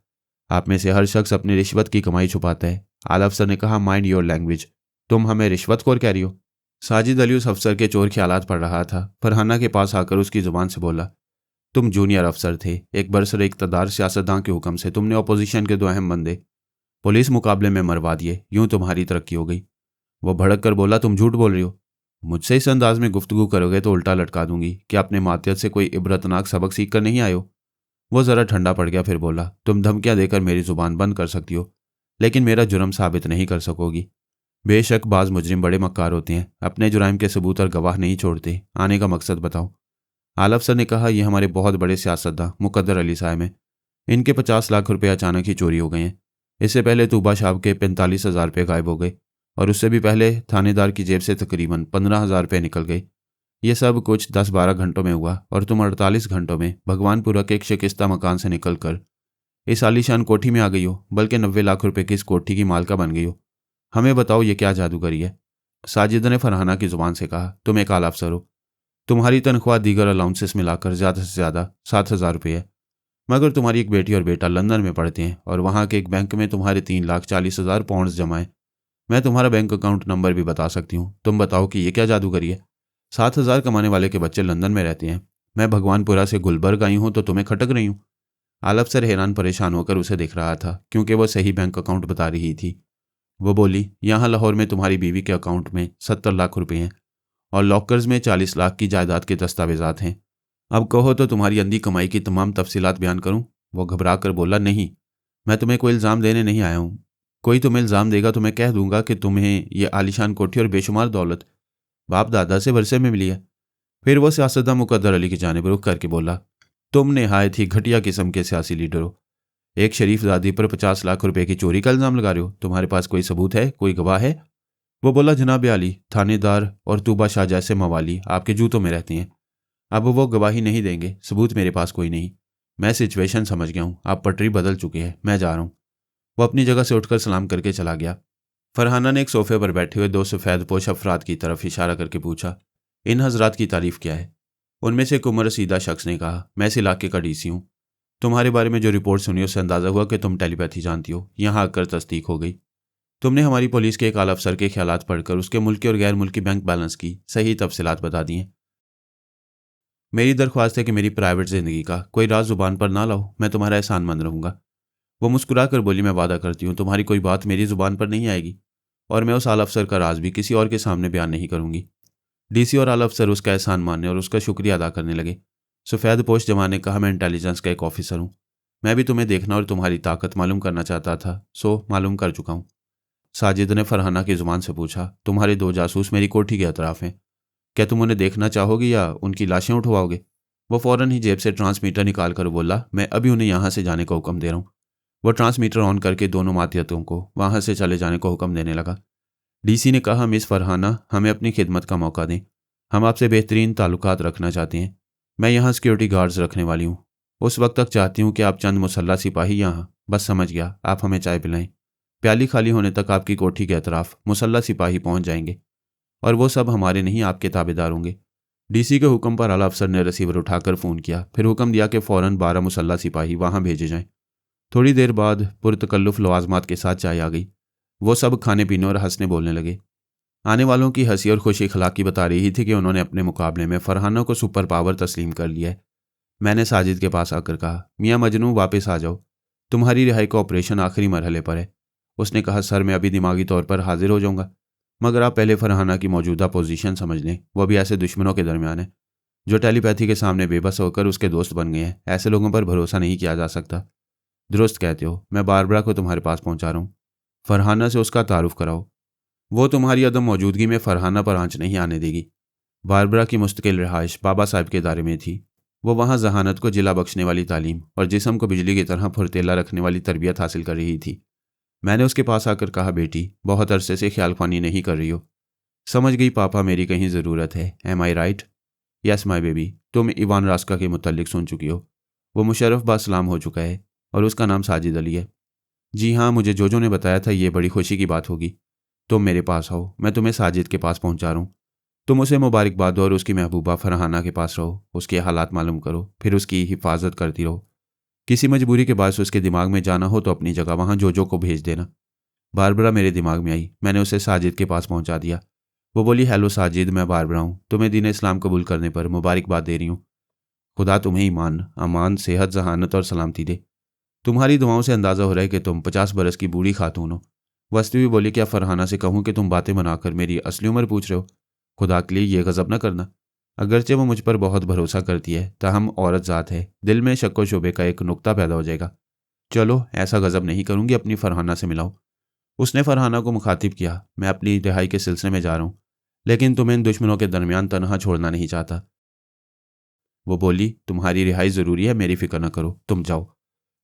आप में से हर शख्स अपनी रिश्वत की कमाई छुपाता है। आला अफसर ने कहा, माइंड योर लैंग्वेज। तुम हमें रिश्वतखोर कह रही हो? साजिद अली उस अफसर के चोर ख्यालात पढ़ रहा था। फरहाना के पास आकर उसकी जुबान से बोला, तुम जूनियर अफसर थे। एक बरसर इक़्तिदार सियासतदान के हुक्म से तुमने अपोजिशन के 2 अहम बंदे पुलिस मुकाबले में मरवा दिए। यूं तुम्हारी तरक्की हो गई। वो भड़क कर बोला, तुम झूठ बोल रही हो। मुझसे इस अंदाज में गुफ्तगू करोगे तो उल्टा लटका दूंगी। क्या अपने मातियत से कोई इबरतनाक सबक सीख कर नहीं आए हो? वो ज़रा ठंडा पड़ गया, फिर बोला, तुम धमकियां देकर मेरी जुबान बंद कर सकती हो, लेकिन मेरा जुर्म साबित नहीं कर सकोगी। बेशक बाज मुजरिम बड़े मक्कार होते हैं, अपने जुराइम के सबूत और गवाह नहीं छोड़ते। आने का मकसद बताओ। आला अफसर ने कहा, यह हमारे बहुत बड़े सियासतदान मुकद्दर अली साहब हैं। इनके 50 लाख रुपये अचानक ही चोरी हो गए हैं। इससे पहले तूबा साहब के 45,000 रुपये गायब हो गए और उससे भी पहले थानेदार की जेब से तकरीबन 15,000 रुपये निकल गए। ये सब कुछ 10-12 घंटों में हुआ और तुम 48 घंटों में भगवानपुरा के एक शिकस्ता मकान से निकलकर इस आलीशान कोठी में आ गई हो, बल्कि 90 लाख रुपए की इस कोठी की मालका बन गई हो। हमें बताओ, ये क्या जादूगरी है? साजिद ने फरहाना की जुबान से कहा, तुम एक आला अफसर हो। तुम्हारी तनख्वाह दीगर अलाउंसेस मिलाकर ज़्यादा से ज़्यादा 7,000 रुपये है, मगर तुम्हारी एक बेटी और बेटा लंदन में पढ़ते हैं और वहाँ के एक बैंक में तुम्हारे 3,40,000 पाउंड्स जमा है। मैं तुम्हारा बैंक अकाउंट नंबर भी बता सकती हूँ। तुम बताओ कि ये क्या जादूगरी है? 7,000 कमाने वाले के बच्चे लंदन में रहते हैं। मैं भगवानपुरा से गुलबर्ग आई हूँ तो तुम्हें खटक रही हूँ। आला अफसर हैरान परेशान होकर उसे देख रहा था, क्योंकि वह सही बैंक अकाउंट बता रही थी। वो बोली, यहाँ लाहौर में तुम्हारी बीवी के अकाउंट में 70 लाख रुपए हैं और लॉकर्स में 40 लाख की जायदाद के दस्तावेजात हैं। अब कहो तो तुम्हारी अंधी कमाई की तमाम तफसीलात बयान करूं? वो घबरा कर बोला, नहीं, मैं तुम्हें कोई इल्ज़ाम देने नहीं आया हूं। कोई तुम्हें इल्ज़ाम देगा तो मैं कह दूंगा कि तुम्हें ये आलीशान कोठी और बेशुमार दौलत बाप दादा से वरसे में मिली है। फिर वो सियासतदान मुकद्दर अली की जानिब रुख करके बोला, तुम नहायत ही घटिया किस्म के सियासी लीडर हो। एक शरीफ दादी पर 50 लाख रुपए की चोरी का इल्ज़ाम लगा रहे हो। तुम्हारे पास कोई सबूत है, कोई गवाह है? वो बोला, जनाब आली, थानेदार और तूबा शाह जैसे मवाली आपके जूतों में रहते हैं। अब वो गवाही नहीं देंगे। सबूत मेरे पास कोई नहीं। मैं सिचुएशन समझ गया हूँ। आप पटरी बदल चुके हैं। मैं जा रहा हूँ। वो अपनी जगह से उठकर सलाम करके चला गया। फरहाना ने एक सोफे पर बैठे हुए 2 सफ़ेद पोश अफराद की तरफ इशारा करके पूछा, इन हजरात की तारीफ क्या है? उनमें से एक उम्र रसीदा शख्स ने कहा, मैं इस इलाके का डीसी हूँ। तुम्हारे बारे में जो रिपोर्ट सुनी उससे अंदाज़ा हुआ कि तुम टेलीपैथी जानती हो। यहाँ आकर तस्दीक हो गई। तुमने हमारी पुलिस के एक आला अफसर के ख्यालात पढ़कर उसके मुल्की और गैर मुल्की बैंक बैलेंस की सही तफसीलात बता दी हैं। मेरी दरख्वास्त है कि मेरी प्राइवेट ज़िंदगी का कोई राज जुबान पर ना लाओ। मैं तुम्हारा एहसानमंद रहूँगा। वो मुस्कुरा कर बोली, मैं वादा करती हूँ तुम्हारी कोई बात मेरी ज़ुबान पर नहीं आएगी और मैं उस आला अफसर का राज भी किसी और के सामने बयान नहीं करूँगी। डीसी और आला अफसर उसका एहसान मानने और उसका शुक्रिया अदा करने लगे। सफ़ेद पोश जवान ने कहा, मैं इंटेलिजेंस का एक ऑफिसर हूँ। मैं भी तुम्हें देखना और तुम्हारी ताकत मालूम करना चाहता था, सो मालूम कर चुका हूँ। साजिद ने फरहाना की ज़ुबान से पूछा, तुम्हारे 2 जासूस मेरी कोठी के अतराफ़ हैं। क्या तुम उन्हें देखना चाहोगी या उनकी लाशें उठवाओगे? वो फ़ौरन ही जेब से ट्रांसमीटर निकाल कर बोला, मैं अभी उन्हें यहाँ से जाने का हुक्म दे रहा हूँ। वो ट्रांसमीटर ऑन करके दोनों मातियतों को वहाँ से चले जाने का हुक्म देने लगा। डीसी ने कहा, मिस फरहाना, हमें अपनी खिदमत का मौका दें। हम आपसे बेहतरीन ताल्लुकात रखना चाहते हैं। मैं यहाँ सिक्योरिटी गार्ड्स रखने वाली हूँ। उस वक्त तक चाहती हूँ कि आप चंद मुसल्ला सिपाही यहाँ, बस समझ गया, आप हमें चाय पिलाएं। प्याली खाली होने तक आपकी कोठी के अतराफ मुसल्ला सिपाही पहुँच जाएंगे और वो सब हमारे नहीं, आपके ताबेदार होंगे। डीसी के हुक्म पर आला अफसर ने रिसीवर उठाकर फ़ोन किया, फिर हुक्म दिया कि फ़ौरन 12 मुसल्ला सिपाही वहाँ भेजे जाएं। थोड़ी देर बाद पुरतकल्लुफ लवाजमात के साथ चाय आ गई। वो सब खाने पीने और हंसने बोलने लगे। आने वालों की हंसी और खुशी अखलाकी बता रही थी कि उन्होंने अपने मुकाबले में फरहाना को सुपर पावर तस्लीम कर लिया है। मैंने साजिद के पास आकर कहा, मियाँ मजनू वापस आ जाओ, तुम्हारी रिहाई का ऑपरेशन आखिरी मरहले पर है। उसने कहा, सर मैं अभी दिमागी तौर पर हाजिर हो जाऊंगा, मगर आप पहले फरहाना की मौजूदा पोजीशन समझ लें। वो भी ऐसे दुश्मनों के दरमियान है जो टेलीपैथी के सामने बेबस होकर उसके दोस्त बन गए हैं। ऐसे लोगों पर भरोसा नहीं किया जा सकता। दुरुस्त कहते हो। मैं बारबरा को तुम्हारे पास पहुंचा रहा हूँ। फरहाना से उसका तारुफ कराओ। वो तुम्हारी अदम मौजूदगी में फरहाना पर आंच नहीं आने देगी। बारबरा की मुस्तकिल रिहाइश बाबा साहब के दायरे में थी। वो वहाँ जहानत को जिला बख्शने वाली तालीम और जिस्म को बिजली की तरह फुर्तीला रखने वाली तरबियत हासिल कर रही थी। मैंने उसके पास आकर कहा, बेटी बहुत अरसे से ख्याल ख्वानी नहीं कर रही हो। समझ गई पापा, मेरी कहीं ज़रूरत है। Am I right? Yes my baby. तुम इवान रास्का के मुतल्लिक सुन चुकी हो। वो मुशर्रफ बासलाम हो चुका है और उसका नाम साजिद अली है। जी हाँ, मुझे जोजो ने बताया था, ये बड़ी खुशी की बात होगी। तुम मेरे पास आओ, मैं तुम्हें साजिद के पास पहुंचा रहा हूँ। तुम उसे मुबारकबाद दो और उसकी महबूबा फरहाना के पास रहो, उसके हालात मालूम करो, फिर उसकी हिफाजत करती रहो। किसी मजबूरी के बायस उसके दिमाग में जाना हो तो अपनी जगह वहाँ जोजो को भेज देना। बारबरा मेरे दिमाग में आई, मैंने उसे साजिद के पास पहुंचा दिया। वो बोली, हेलो साजिद, मैं बारबरा हूँ, तुम्हें दीन इस्लाम कबूल करने पर मुबारकबाद दे रही हूँ। खुदा तुम्हें ईमान, अमान, सेहत, जहानत और सलामती दे। तुम्हारी दुआओं से अंदाज़ा हो रहा है कि तुम 50 बरस की बूढ़ी खातून हो। वस्ती भी बोली, क्या फरहाना से कहूँ कि तुम बातें बनाकर मेरी असली उम्र पूछ रहे हो? खुदा के लिए ये गज़ब न करना। अगरचे वो मुझ पर बहुत भरोसा करती है, ताहम औरत ज़ात है, दिल में शक व शुबे का एक नुक्ता पैदा हो जाएगा। चलो, ऐसा गज़ब नहीं करूँगी, अपनी फरहाना से मिलाओ। उसने फरहाना को मुखातिब किया, मैं अपनी रिहाई के सिलसिले में जा रहा हूँ, लेकिन तुम्हें इन दुश्मनों के दरमियान तनहा छोड़ना नहीं चाहता। वो बोली, तुम्हारी रिहाई ज़रूरी है, मेरी फिक्र न करो, तुम जाओ।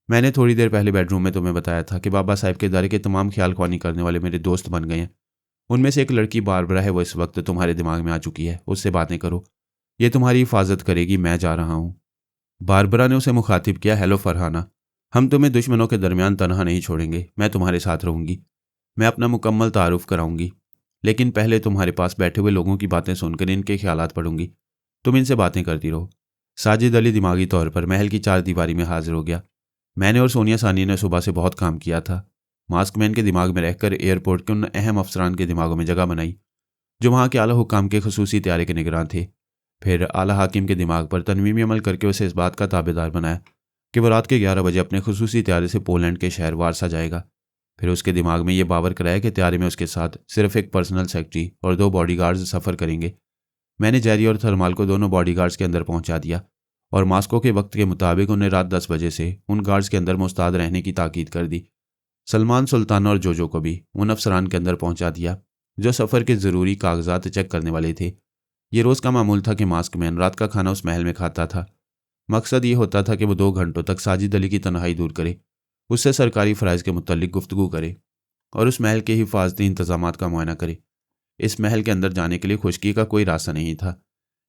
मैंने थोड़ी देर पहले बेडरूम में तुम्हें बताया था कि बाबा साहब के दर के तमाम ख्याल ख्वानी करने वाले मेरे दोस्त बन गए हैं। उनमें से एक लड़की बारबरा है, वो इस वक्त तुम्हारे दिमाग में आ चुकी है, उससे बातें करो, ये तुम्हारी हिफाजत करेगी, मैं जा रहा हूँ। बारबरा ने उसे मुखातिब किया, हेलो फरहाना, हम तुम्हें दुश्मनों के दरमियान तनहा नहीं छोड़ेंगे, मैं तुम्हारे साथ रहूँगी। मैं अपना मुकम्मल तारुफ कराऊंगी, लेकिन पहले तुम्हारे पास बैठे हुए लोगों की बातें सुनकर इनके ख्यालात पढ़ूंगी। तुम इनसे बातें करती रहो। साजिद अली दिमागी तौर पर महल की चार दीवारी में हाजिर हो गया। मैंने और सोनिया सानी ने सुबह से बहुत काम किया था। मास्कमैन के दिमाग में रहकर एयरपोर्ट के उन अहम अफसरान के दिमागों में जगह बनाई जो वहाँ के आला हुक्काम के खसूसी त्यारे के निगरान थे। फिर आला हाकिम के दिमाग पर तनवीमी अमल करके उसे इस बात का ताबेदार बनाया कि वह रात के 11 बजे अपने खसूसी त्यारे से पोलैंड के शहर वारसा जाएगा। फिर उसके दिमाग में ये बावर कराया कि त्यारे में उसके साथ सिर्फ एक पर्सनल सेक्रेटरी और 2 बॉडीगार्ड्स सफ़र करेंगे। मैंने जेरी और थर्माल को दोनों बॉडीगार्ड्स के अंदर पहुंचा दिया और मास्को के वक्त के मुताबिक उन्हें रात 10 बजे से उन गार्ड्स के अंदर मुस्ताद रहने की ताकीद कर दी। सलमान, सुल्तान और जोजो को भी उन अफसरान के अंदर पहुंचा दिया जो सफ़र के ज़रूरी कागजात चेक करने वाले थे। ये रोज़ का मामूल था कि मास्कमैन रात का खाना उस महल में खाता था। मकसद ये होता था कि वो 2 घंटों तक साजिद अली की तन्हाई दूर करे, उससे सरकारी फ़राइज़ के मुतल्लिक गुफ्तगू करे और उस महल के हिफाजती इंतजामात का मुआयना करे। इस महल के अंदर जाने के लिए खुश्की का कोई रास्ता नहीं था।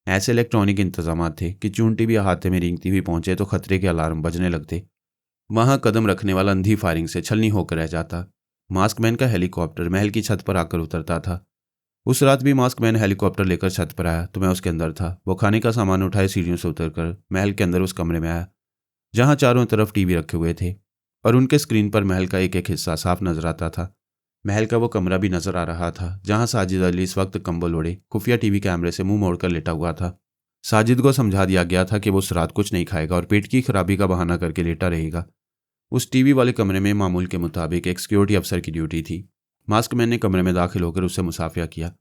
ऐसे इलेक्ट्रॉनिक इंतजामात थे कि चूंटी भी अहाते में रेंगती हुई पहुंचे तो खतरे के अलार्म बजने लगते। वहां कदम रखने वाला अंधी फायरिंग से छलनी होकर रह जाता। मास्कमैन का हेलीकॉप्टर महल की छत पर आकर उतरता था। उस रात भी मास्कमैन हेलीकॉप्टर लेकर छत पर आया तो मैं उसके अंदर था। वो खाने का सामान उठाए सीढ़ियों से उतरकर महल के अंदर उस कमरे में आया जहां चारों तरफ टीवी रखे हुए थे और उनके स्क्रीन पर महल का एक एक हिस्सा साफ नजर आता था। महल का वो कमरा भी नजर आ रहा था जहां साजिद अली इस वक्त कंबल ओढ़े खुफिया टीवी कैमरे से मुंह मोड़कर लेटा हुआ था। साजिद को समझा दिया गया था कि वो उस रात कुछ नहीं खाएगा और पेट की खराबी का बहाना करके लेटा रहेगा। उस टीवी वाले कमरे में मामूल के मुताबिक एक सिक्योरिटी अफसर की ड्यूटी थी। मास्कमैन ने कमरे में दाखिल होकर उससे मुसाफिया किया।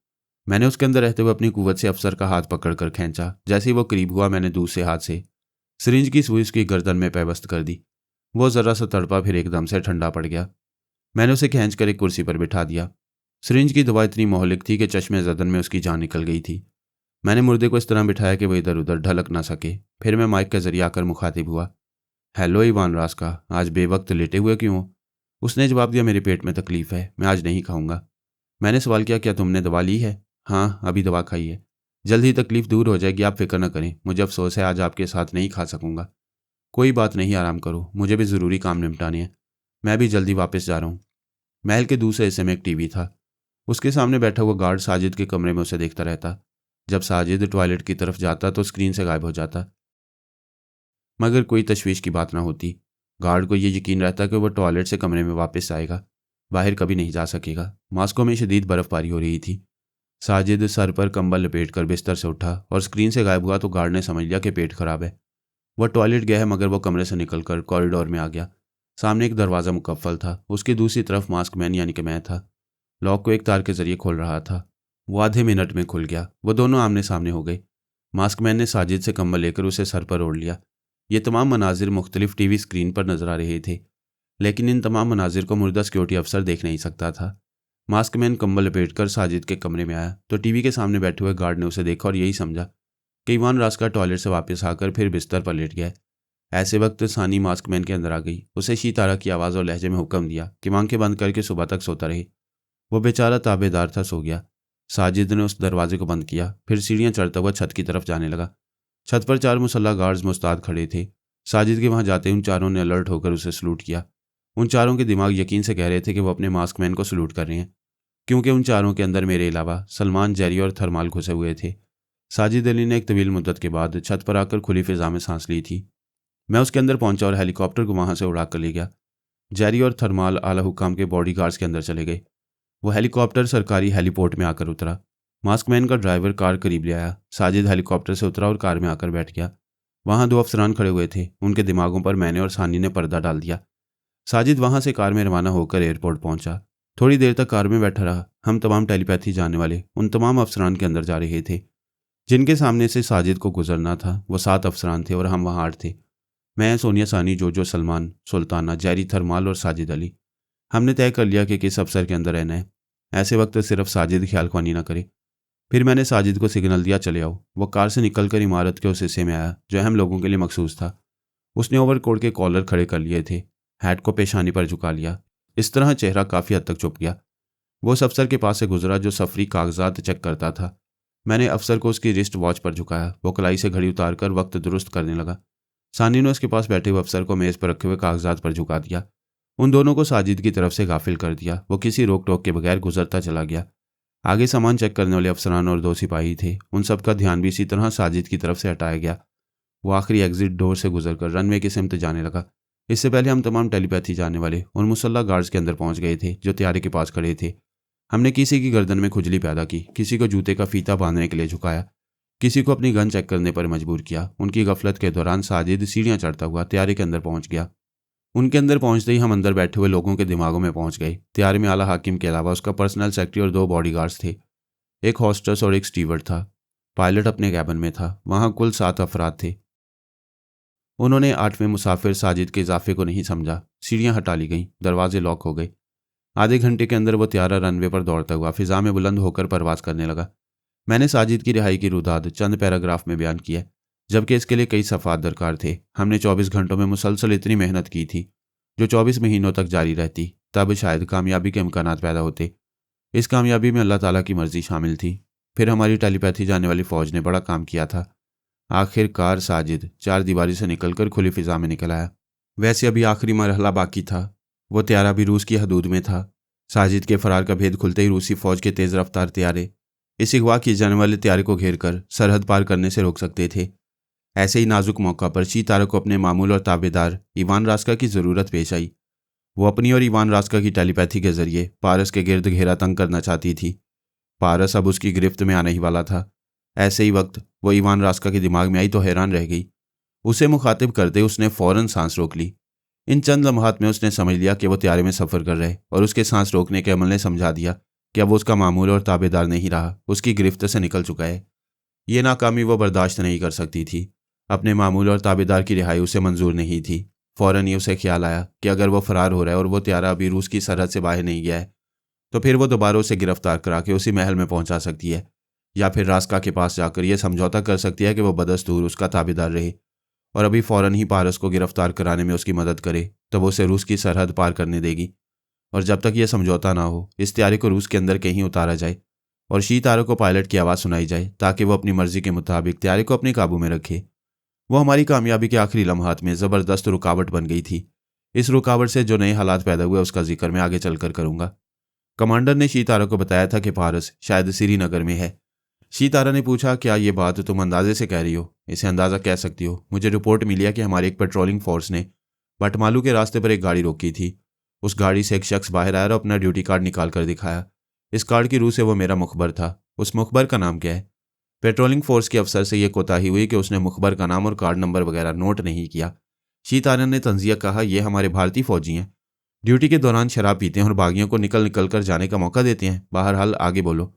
मैंने उसके अंदर रहते हुए अपनी कुव्वत से अफसर का हाथ पकड़कर खींचा। जैसे ही वो करीब हुआ, मैंने दूसरे हाथ से सिरिंज की सुई उसकी गर्दन में पेवस्त कर दी। वो जरा सा तड़पा, फिर एकदम से ठंडा पड़ गया। मैंने उसे खींचकर एक कुर्सी पर बिठा दिया। सिरिंज की दवा इतनी मोहलिक थी कि चश्मे ज़दन में उसकी जान निकल गई थी। मैंने मुर्दे को इस तरह बिठाया कि वह इधर उधर ढलक ना सके। फिर मैं माइक के जरिए आकर मुखातिब हुआ, हेलो इवान रास्का, आज बेवक्त लेटे हुए क्यों हो? उसने जवाब दिया, मेरे पेट में तकलीफ़ है, मैं आज नहीं खाऊंगा। मैंने सवाल किया, क्या तुमने दवा ली है? हाँ, अभी दवा खाई है, जल्द ही तकलीफ़ दूर हो जाएगी, आप फिक्र न करें। मुझे अफसोस है आज आपके साथ नहीं खा सकूंगा। कोई बात नहीं, आराम करो, मुझे भी ज़रूरी काम निपटाने हैं। मैं भी जल्दी वापस जा रहा हूँ। महल के दूसरे हिस्से में एक टीवी था। उसके सामने बैठा हुआ गार्ड साजिद के कमरे में उसे देखता रहता। जब साजिद टॉयलेट की तरफ जाता तो स्क्रीन से गायब हो जाता, मगर कोई तशवीश की बात ना होती। गार्ड को यह यकीन रहता कि वह टॉयलेट से कमरे में वापस आएगा, बाहर कभी नहीं जा सकेगा। मास्को में शदीद बर्फबारी हो रही थी। साजिद सर पर कंबल लपेट कर बिस्तर से उठा और स्क्रीन से गायब हुआ तो गार्ड ने समझ लिया कि पेट खराब है। वह टॉयलेट गया है, मगर वह कमरे से निकलकर कॉरिडोर में आ गया। सामने एक दरवाज़ा मुकफ्फल था, उसकी दूसरी तरफ मास्कमैन यानी कि मैं था। लॉक को एक तार के जरिए खोल रहा था। वो आधे मिनट में खुल गया। वो दोनों आमने सामने हो गए। मास्कमैन ने साजिद से कंबल लेकर उसे सर पर ओढ़ लिया। ये तमाम मनाजिर मुख्तलिफ टीवी स्क्रीन पर नजर आ रहे थे, लेकिन इन तमाम मनाजिर को मुर्दा सिक्योरिटी अफसर देख नहीं सकता था। मास्कमैन कंबल लपेट कर साजिद के कमरे में आया तो टीवी के सामने बैठे हुए गार्ड ने उसे देखा और यही समझा कि ईवान रास्का टॉयलेट से वापस आकर फिर बिस्तर पर लेट गया। ऐसे वक्त सानी मास्कमैन के अंदर आ गई। उसे शीतारा की आवाज़ और लहजे में हुक्म दिया कि आंखें बंद करके सुबह तक सोता रहे। वो बेचारा ताबेदार था, सो गया। साजिद ने उस दरवाजे को बंद किया, फिर सीढ़ियाँ चढ़ता हुआ छत की तरफ जाने लगा। छत पर 4 मुसल्ला गार्ड्स मुस्ताद खड़े थे। साजिद के वहाँ जाते उन चारों ने अलर्ट होकर उसे सलूट किया। उन चारों के दिमाग यकीन से कह रहे थे कि वो अपने मास्कमैन को सलूट कर रहे हैं, क्योंकि उन चारों के अंदर मेरे अलावा सलमान, जेरी और थरमाल घुसे हुए थे। साजिद अली ने एक तवील मुद्दत के बाद छत पर आकर खुली फिजा में सांस ली थी। मैं उसके अंदर पहुंचा और हेलीकॉप्टर को वहां से उड़ा कर ले गया। जेरी और थरमाल आला हुक्काम के बॉडीगार्ड्स के अंदर चले गए। वो हेलीकॉप्टर सरकारी हेलीपोर्ट में आकर उतरा। मास्कमैन का ड्राइवर कार करीब ले आया। साजिद हेलीकॉप्टर से उतरा और कार में आकर बैठ गया। वहां 2 अफसरान खड़े हुए थे। उनके दिमागों पर मैंने और सानी ने पर्दा डाल दिया। साजिद वहां से कार में रवाना होकर एयरपोर्ट पहुंचा। थोड़ी देर तक कार में बैठा रहा। हम तमाम टेलीपैथी जानने वाले उन तमाम अफसरान के अंदर जा रहे थे जिनके सामने से साजिद को गुजरना था। वो 7 अफसरान थे और हम वहाँ 8 थे। मैं, सोनिया, सानी, जोजो, सलमान, सुल्ताना, जेरी, थरमाल और साजिद अली। हमने तय कर लिया कि किस अफसर के अंदर रहना है। ऐसे वक्त सिर्फ साजिद ख्याल ख्वानी ना करे। फिर मैंने साजिद को सिग्नल दिया, चले आओ। वो कार से निकलकर इमारत के उस हिस्से में आया जो अहम लोगों के लिए मखसूस था। उसने ओवरकोट के कॉलर खड़े कर लिए थे, हैट को पेशानी पर झुका लिया। इस तरह चेहरा काफ़ी हद तक छुप गया। वो उस अफसर के पास से गुजरा जो सफरी कागजात चेक करता था। मैंने अफसर को उसकी रिस्ट वॉच पर झुकाया। वो कलाई से घड़ी उतार कर वक्त दुरुस्त करने लगा। सानी ने उसके पास बैठे हुए अफसर को मेज़ पर रखे हुए कागजात पर झुका दिया। उन दोनों को साजिद की तरफ से गाफिल कर दिया। वो किसी रोक टोक के बगैर गुजरता चला गया। आगे सामान चेक करने वाले अफसरान और 2 सिपाही थे। उन सब का ध्यान भी इसी तरह साजिद की तरफ से हटाया गया। वो आखिरी एग्जिट डोर से गुजरकर रनवे की सिमत जाने लगा। इससे पहले हम तमाम टेलीपैथी जानने वाले उन मुसल्ला गार्ड्स के अंदर पहुंच गए थे जो तैयारी के पास खड़े थे। हमने किसी की गर्दन में खुजली पैदा की, किसी को जूते का फीता बांधने के लिए झुकाया, किसी को अपनी गन चेक करने पर मजबूर किया। उनकी गफलत के दौरान साजिद सीढ़ियां चढ़ता हुआ तैयारी के अंदर पहुंच गया। उनके अंदर पहुंचते ही हम अंदर बैठे हुए लोगों के दिमागों में पहुंच गए। तैयारी में आला हाकिम के अलावा उसका पर्सनल सेक्रेटरी और 2 बॉडीगार्ड्स थे। एक हॉस्टेस और एक स्टीवर्ड था। पायलट अपने कैबिन में था। वहां कुल 7 अफराद थे। उन्होंने 8वें मुसाफिर साजिद के इजाफे को नहीं समझा। सीढ़ियां हटा ली गईं, दरवाजे लॉक हो गए। आधे घंटे के अंदर वो त्यारा रनवे पर दौड़ता हुआ फिजा में बुलंद होकर परवास करने लगा। मैंने साजिद की रिहाई की रुदाद चंद पैराग्राफ में बयान किया, जबकि इसके लिए कई सफ़ात दरकार थे। हमने 24 घंटों में मुसलसल इतनी मेहनत की थी जो 24 महीनों तक जारी रहती, तब शायद कामयाबी के इम्कान पैदा होते। इस कामयाबी में अल्लाह ताला की मर्जी शामिल थी। फिर हमारी टेलीपैथी जाने वाली फ़ौज ने बड़ा काम किया था। आखिरकार साजिद 4 दीवारी से निकलकर खुली फिजा में निकल आया। वैसे अभी आखिरी मरहला बाकी था। वो त्यारा भी रूस की हदूद में था। साजिद के फरार का भेद खुलते ही रूसी फौज के तेज रफ्तार त्यारे इस अगवा किए जाने वाले त्यारे को घेर कर सरहद पार करने से रोक सकते थे। ऐसे ही नाजुक मौका पर शीतारा को अपने मामूल और ताबेदार ईवान रास्का की ज़रूरत पेश आई। वो अपनी और ईवान रास्का की टेलीपैथी के जरिए पारस के गिर्द घेरा तंग करना चाहती थी। पारस अब उसकी गिरफ्त में आने ही वाला था। ऐसे ही वक्त वो ईवान रास्का के दिमाग में आई तो हैरान रह गई। उसे मुखातिब करते उसने फ़ौरन सांस रोक ली। इन चंद लम्हात में उसने समझ लिया कि वो त्यारे में सफ़र कर रहे, और उसके सांस रोकने के अमल ने समझा दिया कि अब वो उसका मामूल और ताबेदार नहीं रहा, उसकी गिरफ्त से निकल चुका है। ये नाकामी वो बर्दाश्त नहीं कर सकती थी। अपने मामूल और ताबेदार की रिहाई उसे मंजूर नहीं थी। फ़ौरन ही उसे ख्याल आया कि अगर वो फ़रार हो रहा है और वो त्यारा अभी रूस की सरहद से बाहर नहीं गया है, तो फिर वो दोबारा उसे गिरफ्तार करा के उसी महल में पहुंचा सकती है, या फिर रास्का के पास जाकर यह समझौता कर सकती है कि वो बदस्तूर उसका ताबेदार रहे और अभी फ़ौरन ही पारस को गिरफ्तार कराने में उसकी मदद करे, तो वो उसे रूस की सरहद पार करने देगी। और जब तक यह समझौता ना हो, इस त्यारे को रूस के अंदर कहीं उतारा जाए और शीतारा को पायलट की आवाज़ सुनाई जाए ताकि वो अपनी मर्जी के मुताबिक त्यारे को अपने काबू में रखे। वो हमारी कामयाबी के आखिरी लम्हात में ज़बरदस्त रुकावट बन गई थी। इस रुकावट से जो नए हालात पैदा हुए उसका जिक्र मैं आगे चलकर करूँगा। कमांडर ने शीतारा को बताया था कि पारस शायद श्रीनगर में है। शीतारा ने पूछा, क्या ये बात तुम अंदाजे से कह रही हो? इसे अंदाज़ा कह सकती हो। मुझे रिपोर्ट मिली है कि हमारी एक पेट्रोलिंग फोर्स ने बटमालू के रास्ते पर एक गाड़ी रोकी थी। उस गाड़ी से एक शख्स बाहर आया और अपना ड्यूटी कार्ड निकाल कर दिखाया। इस कार्ड की रूह से वो मेरा मुखबर था। उस मुखबर का नाम क्या है? पेट्रोलिंग फोर्स के अफसर से यह कोताही हुई कि उसने मुखबर का नाम और कार्ड नंबर वगैरह नोट नहीं किया। शीतारा ने तंजिया कहा, यह हमारे भारतीय फौजी हैं, ड्यूटी के दौरान शराब पीते हैं और बागियों को निकल निकल कर जाने का मौका देते हैं। बहरहाल आगे बोलो।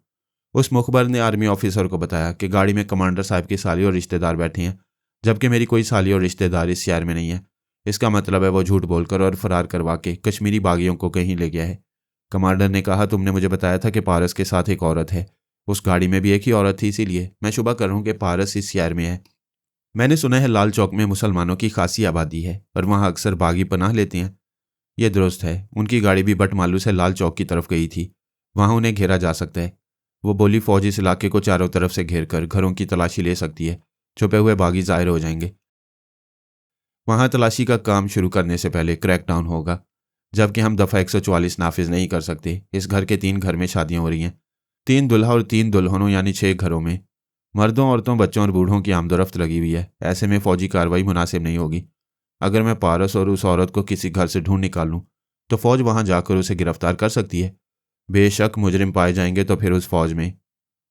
उस मुखबर ने आर्मी ऑफिसर को बताया कि गाड़ी में कमांडर साहब की साली और रिश्तेदार बैठे हैं, जबकि मेरी कोई साली और रिश्तेदार इस शहर में नहीं है। इसका मतलब है वो झूठ बोलकर और फरार करवा के कश्मीरी बागियों को कहीं ले गया है। कमांडर ने कहा, तुमने मुझे बताया था कि पारस के साथ एक औरत है, उस गाड़ी में भी एक ही औरत थी, इसीलिए मैं शुबा कर रहा हूँ कि पारस इस शहर में है। मैंने सुना है लाल चौक में मुसलमानों की खासी आबादी है और वहाँ अक्सर बागी पनाह लेते हैं। ये दुरुस्त है, उनकी गाड़ी भी बटमालू से लाल चौक की तरफ गई थी। वहाँ उन्हें घेरा जा सकता है। वो बोली, फौज इस इलाके को चारों तरफ से घेर कर घरों की तलाशी ले सकती है। छुपे हुए बागी जाहिर हो जाएंगे। वहाँ तलाशी का काम शुरू करने से पहले क्रैकडाउन होगा, जबकि हम दफ़ा 144 नाफिज नहीं कर सकते। इस घर के 3 घर में शादियाँ हो रही हैं, 3 दुल्हा और 3 दुल्हनों, यानी 6 घरों में मर्दों, औरतों, बच्चों और बूढ़ों की आमदोरफ्त लगी हुई है। ऐसे में फौजी कार्रवाई मुनासिब नहीं होगी। अगर मैं पारस और उस औरत को किसी घर से ढूंढ निकालूं तो फौज वहां जाकर उसे गिरफ्तार कर सकती है। बेशक मुजरिम पाए जाएंगे तो फिर उस फौज में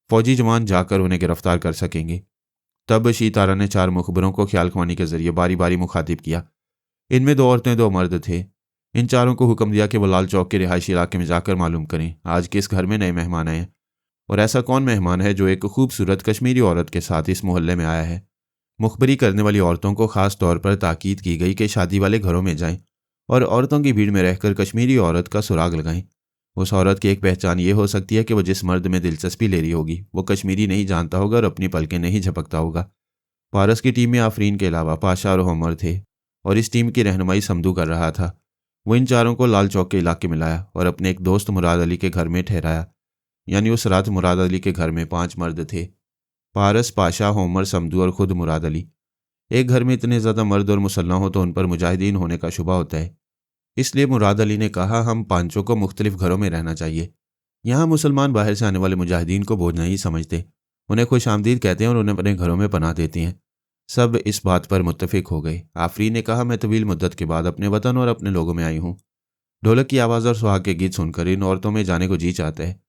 फौजी जवान जाकर उन्हें गिरफ्तार कर सकेंगे। तब शीतारा ने 4 मुखबरों को ख्याल ख्वानी के जरिए बारी बारी मुखातिब किया। इनमें 2 औरतें 2 मर्द थे। इन चारों को हुक्म दिया कि वो लाल चौक के रिहायशी इलाके में जाकर मालूम करें आज किस घर में नए मेहमान आए हैं और ऐसा कौन मेहमान है जो एक खूबसूरत कश्मीरी औरत के साथ इस मोहल्ले में आया है। मुखबरी करने वाली औरतों को खास तौर पर ताकीद की गई कि शादी वाले घरों में जाएं और औरतों की भीड़ में रहकर कश्मीरी औरत का सुराग लगाएं। उस औरत की एक पहचान ये हो सकती है कि वो जिस मर्द में दिलचस्पी ले रही होगी वो कश्मीरी नहीं जानता होगा और अपनी पलकें नहीं झपकता होगा। पारस की टीम में आफरीन के अलावा पाशा और होमर थे और इस टीम की रहनुमाई समदू कर रहा था। वो इन चारों को लाल चौक के इलाके में लाया और अपने एक दोस्त मुराद अली के घर में ठहराया। यानी उस रात मुराद अली के घर में 5 मर्द थे, पारस, पाशा, होमर, समदू और खुद मुराद अली। एक घर में इतने ज़्यादा मर्द और मुसल्लह हो तो उन पर मुजाहिदीन होने का शुबा होता है। इसलिए मुराद अली ने कहा, हम पांचों को मुख्तलिफ घरों में रहना चाहिए। यहाँ मुसलमान बाहर से आने वाले मुजाहिदीन को बोझ नहीं समझते, उन्हें खुश आमदीद कहते हैं और उन्हें अपने घरों में पनाह देते हैं। सब इस बात पर मुत्तफिक हो गए। आफरीन ने कहा, मैं तवील मुद्दत के बाद अपने वतन और अपने लोगों में आई हूँ। ढोलक की आवाज़ और सुहाग के गीत सुनकर इन औरतों में जाने को जी चाहता है।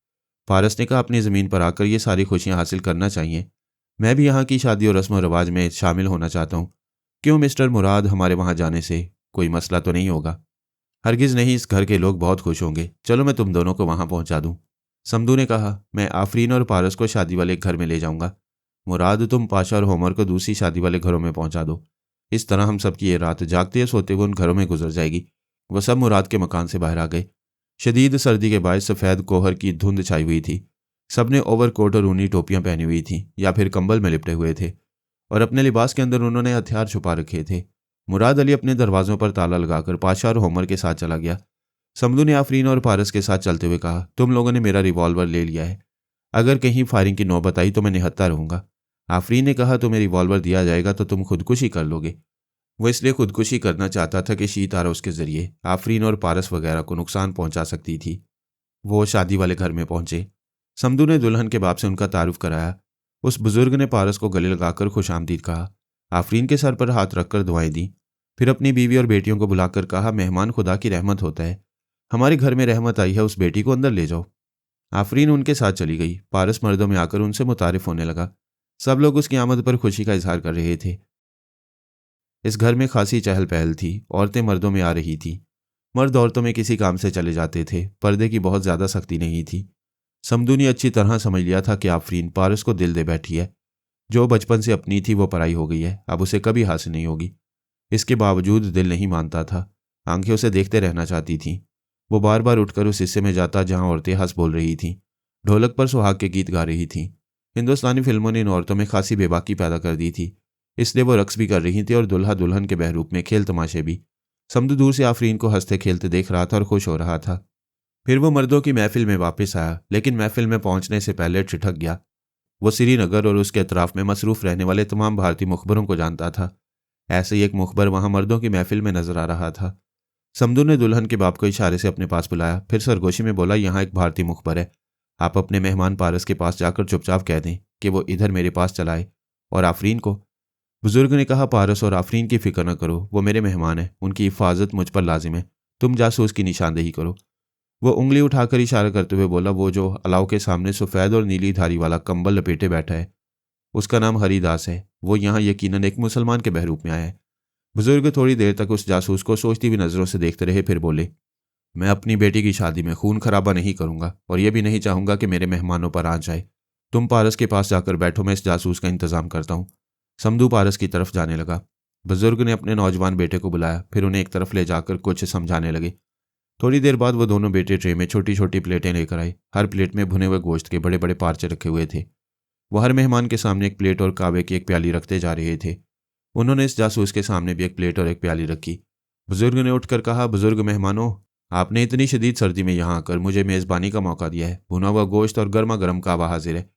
पारस ने कहा, अपनी ज़मीन पर आकर ये सारी खुशियाँ हासिल करना चाहिए। मैं भी यहाँ की शादी और रस्म व रवाज में शामिल होना चाहता हूँ। क्यों मिस्टर मुराद, हमारे वहाँ जाने से कोई मसला तो नहीं होगा? हरगिज़ नहीं, इस घर के लोग बहुत खुश होंगे। चलो मैं तुम दोनों को वहाँ पहुँचा दूँ। समदू ने कहा, मैं आफरीन और पारस को शादी वाले घर में ले जाऊँगा। मुराद, तुम पाशा और होमर को दूसरी शादी वाले घरों में पहुँचा दो। इस तरह हम सब की ये रात जागते या सोते हुए उन घरों में गुजर जाएगी। वह सब मुराद के मकान से बाहर आ गए। शदीद सर्दी के बायस सफ़ेद कोहर की धुंध छाई हुई थी। सबने ओवरकोट और ऊनी टोपियां पहनी हुई थीं या फिर कंबल में लिपटे हुए थे और अपने लिबास के अंदर उन्होंने हथियार छुपा रखे थे। मुराद अली अपने दरवाज़ों पर ताला लगाकर पाशा और होमर के साथ चला गया। समदू ने आफरीन और पारस के साथ चलते हुए कहा, तुम लोगों ने मेरा रिवॉल्वर ले लिया है। अगर कहीं फायरिंग की नौबत आई तो मैं निहत्ता रहूंगा। आफरीन ने कहा, तुम्हें रिवॉल्वर दिया जाएगा तो तुम खुदकुशी कर लोगे। वो इसलिए खुदकुशी करना चाहता था कि शीतारा उसके जरिए आफरीन और पारस वगैरह को नुकसान पहुंचा सकती थी। वो शादी वाले घर में पहुंचे। समदू ने दुल्हन के बाप से उनका तारुफ कराया। उस बुजुर्ग ने पारस को गले लगाकर खुशामदीद कहा, आफरीन के सर पर हाथ रखकर दुआएं दी। फिर अपनी बीवी और बेटियों को बुलाकर कहा, मेहमान खुदा की रहमत होता है। हमारे घर में रहमत आई है, उस बेटी को अंदर ले जाओ। आफरीन उनके साथ चली गई। पारस मर्दों में आकर उनसे मुतारिफ होने लगा। सब लोग उसकी आमद पर खुशी का इजहार कर रहे थे। इस घर में खासी चहल पहल थी। औरतें मर्दों में आ रही थी, मर्द औरतों में किसी काम से चले जाते थे। पर्दे की बहुत ज़्यादा सख्ती नहीं थी। समदू ने अच्छी तरह समझ लिया था कि आफरीन पारस को दिल दे बैठी है। जो बचपन से अपनी थी वो पराई हो गई है, अब उसे कभी हासिल नहीं होगी। इसके बावजूद दिल नहीं मानता था। आंखें उसे देखते रहना चाहती थीं। वो बार बार उठकर उस हिस्से में जाता जहां औरतें हंस बोल रही थीं, ढोलक पर सुहाग के गीत गा रही थीं। हिंदुस्तानी फिल्मों ने इन औरतों में खासी बेबाकी पैदा कर दी थी, इसलिए वो रक्स भी कर रही थी और दुल्हा दुल्हन के बहरूप में खेल तमाशे भी। समदू दूर से आफरीन को हंसते खेलते देख रहा था और खुश हो रहा था। फिर वो मर्दों की महफिल में वापस आया, लेकिन महफिल में पहुंचने से पहले ठिठक गया। वो श्रीनगर और उसके अतराफ में मसरूफ रहने वाले तमाम भारतीय मुखबरों को जानता था। ऐसे ही एक मुखबर वहां मर्दों की महफिल में नजर आ रहा था। समदू ने दुल्हन के बाप को इशारे से अपने पास बुलाया, फिर सरगोशी में बोला, यहाँ एक भारतीय मुखबर है। आप अपने मेहमान पारस के पास जाकर चुपचाप कह दें कि वो इधर मेरे पास चलाए। और आफरीन को? बुजुर्ग ने कहा, पारस और आफरीन की फिक्र न करो, वो मेरे मेहमान हैं, उनकी हिफाजत मुझ पर लाजिम है। तुम जासूस की निशानदेही करो। वो उंगली उठाकर इशारा करते हुए बोला, वो जो अलाव के सामने सफ़ेद और नीली धारी वाला कंबल लपेटे बैठा है, उसका नाम हरिदास है। वो यहाँ यकीनन एक मुसलमान के बहरूप में आया है। बुजुर्ग थोड़ी देर तक उस जासूस को सोचती हुई नज़रों से देखते रहे, फिर बोले, मैं अपनी बेटी की शादी में खून खराबा नहीं करूंगा और यह भी नहीं चाहूंगा कि मेरे मेहमानों पर आंच आए। तुम पारस के पास जाकर बैठो, मैं इस जासूस का इंतजाम करता हूँ। समदू पारस की तरफ जाने लगा। बुजुर्ग ने अपने नौजवान बेटे को बुलाया, फिर उन्हें एक तरफ ले जाकर कुछ समझाने लगे। थोड़ी देर बाद वो दोनों बेटे ट्रे में छोटी छोटी प्लेटें लेकर आए। हर प्लेट में भुने हुए गोश्त के बड़े बड़े पार्चे रखे हुए थे। वो हर मेहमान के सामने एक प्लेट और कावे की एक प्याली रखते जा रहे थे। उन्होंने इस जासूस के सामने भी एक प्लेट और एक प्याली रखी। बुजुर्ग ने उठकर कहा, बुजुर्ग मेहमानों, आपने इतनी शदीद सर्दी में यहाँ आकर मुझे मेज़बानी का मौका दिया है। भुना हुआ गोश्त और गर्मा गर्म कावा हाजिर है।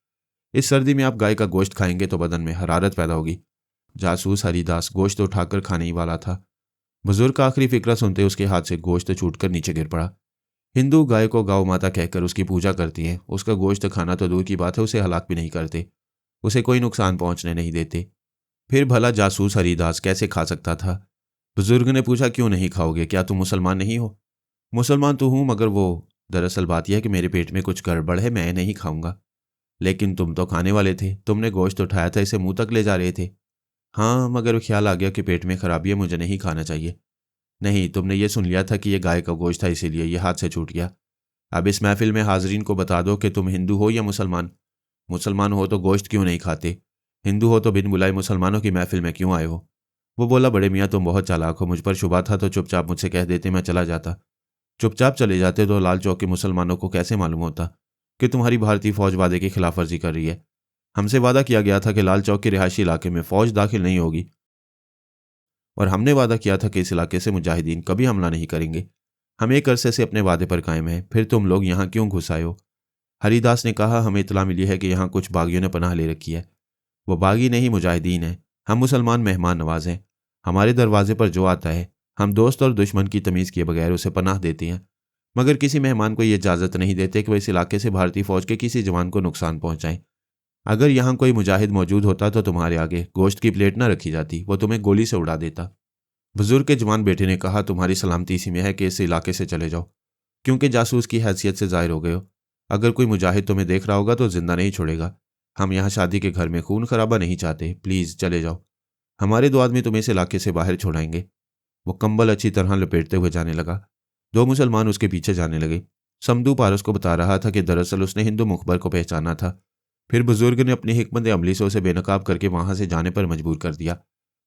इस सर्दी में आप गाय का गोश्त खाएंगे तो बदन में हरारत पैदा होगी। जासूस हरिदास गोश्त उठाकर खाने ही वाला था। बुजुर्ग का आखिरी फिक्रा सुनते उसके हाथ से गोश्त छूटकर नीचे गिर पड़ा। हिंदू गाय को गौ माता कहकर उसकी पूजा करती हैं। उसका गोश्त खाना तो दूर की बात है, उसे हलाक भी नहीं करते, उसे कोई नुकसान पहुंचने नहीं देते। फिर भला जासूस हरिदास कैसे खा सकता था? बुजुर्ग ने पूछा, क्यों नहीं खाओगे? क्या तुम मुसलमान नहीं हो? मुसलमान तो हूं, मगर वो दरअसल बात यह है कि मेरे पेट में कुछ गड़बड़ है, मैं नहीं खाऊंगा। लेकिन तुम तो खाने वाले थे, तुमने गोश्त उठाया था, इसे मुंह तक ले जा रहे थे। हाँ, मगर ख्याल आ गया कि पेट में खराबी है, मुझे नहीं खाना चाहिए। नहीं, तुमने ये सुन लिया था कि यह गाय का गोश्त था, इसीलिए यह हाथ से छूट गया। अब इस महफिल में हाजरीन को बता दो कि तुम हिंदू हो या मुसलमान। मुसलमान हो तो गोश्त क्यों नहीं खाते? हिंदू हो तो बिन बुलाए मुसलमानों की महफिल में क्यों आए हो? वो बोला, बड़े मियाँ तुम बहुत चालाक हो, मुझ पर शुबा था तो चुपचाप मुझसे कह देते, मैं चला जाता। चुपचाप चले जाते तो लाल चौक के मुसलमानों को कैसे मालूम होता कि तुम्हारी भारतीय फौज वादे की खिलाफ वर्जी कर रही है? हमसे वादा किया गया था कि लाल चौक के रिहायशी इलाके में फौज दाखिल नहीं होगी, और हमने वादा किया था कि इस इलाके से मुजाहिदीन कभी हमला नहीं करेंगे। हम एक अरसे से अपने वादे पर कायम हैं, फिर तुम लोग यहाँ क्यों घुस आए हो? हरिदास ने कहा, हमें इतला मिली है कि यहाँ कुछ बागियों ने पनाह ले रखी है। वो बागी नहीं, मुजाहिदीन है। हम मुसलमान मेहमान नवाज हैं। हमारे दरवाजे पर जो आता है हम दोस्त और दुश्मन की तमीज़ किए बगैर उसे पनाह देते हैं, मगर किसी मेहमान को ये इजाज़त नहीं देते कि वह इस इलाके से भारतीय फौज के किसी जवान को नुकसान पहुंचाएं। अगर यहाँ कोई मुजाहिद मौजूद होता तो तुम्हारे आगे गोश्त की प्लेट न रखी जाती, वो तुम्हें गोली से उड़ा देता। बुजुर्ग के जवान बेटे ने कहा, तुम्हारी सलामती इसी में है कि इस इलाके से चले जाओ, क्योंकि जासूस की हैसियत से जाहिर हो गए हो। अगर कोई मुजाहिद तुम्हें देख रहा होगा तो जिंदा नहीं छोड़ेगा। हम यहाँ शादी के घर में खून खराबा नहीं चाहते, प्लीज़ चले जाओ। हमारे 2 आदमी तुम्हें इस इलाके से बाहर छोड़ाएंगे। वो कंबल अच्छी तरह लपेटते हुए जाने लगा। 2 मुसलमान उसके पीछे जाने लगे। समदू पारस को बता रहा था कि दरअसल उसने हिंदू मुखबर को पहचाना था। फिर बुजुर्ग ने अपनी हिकमत अमली से उसे बेनकाब करके वहां से जाने पर मजबूर कर दिया।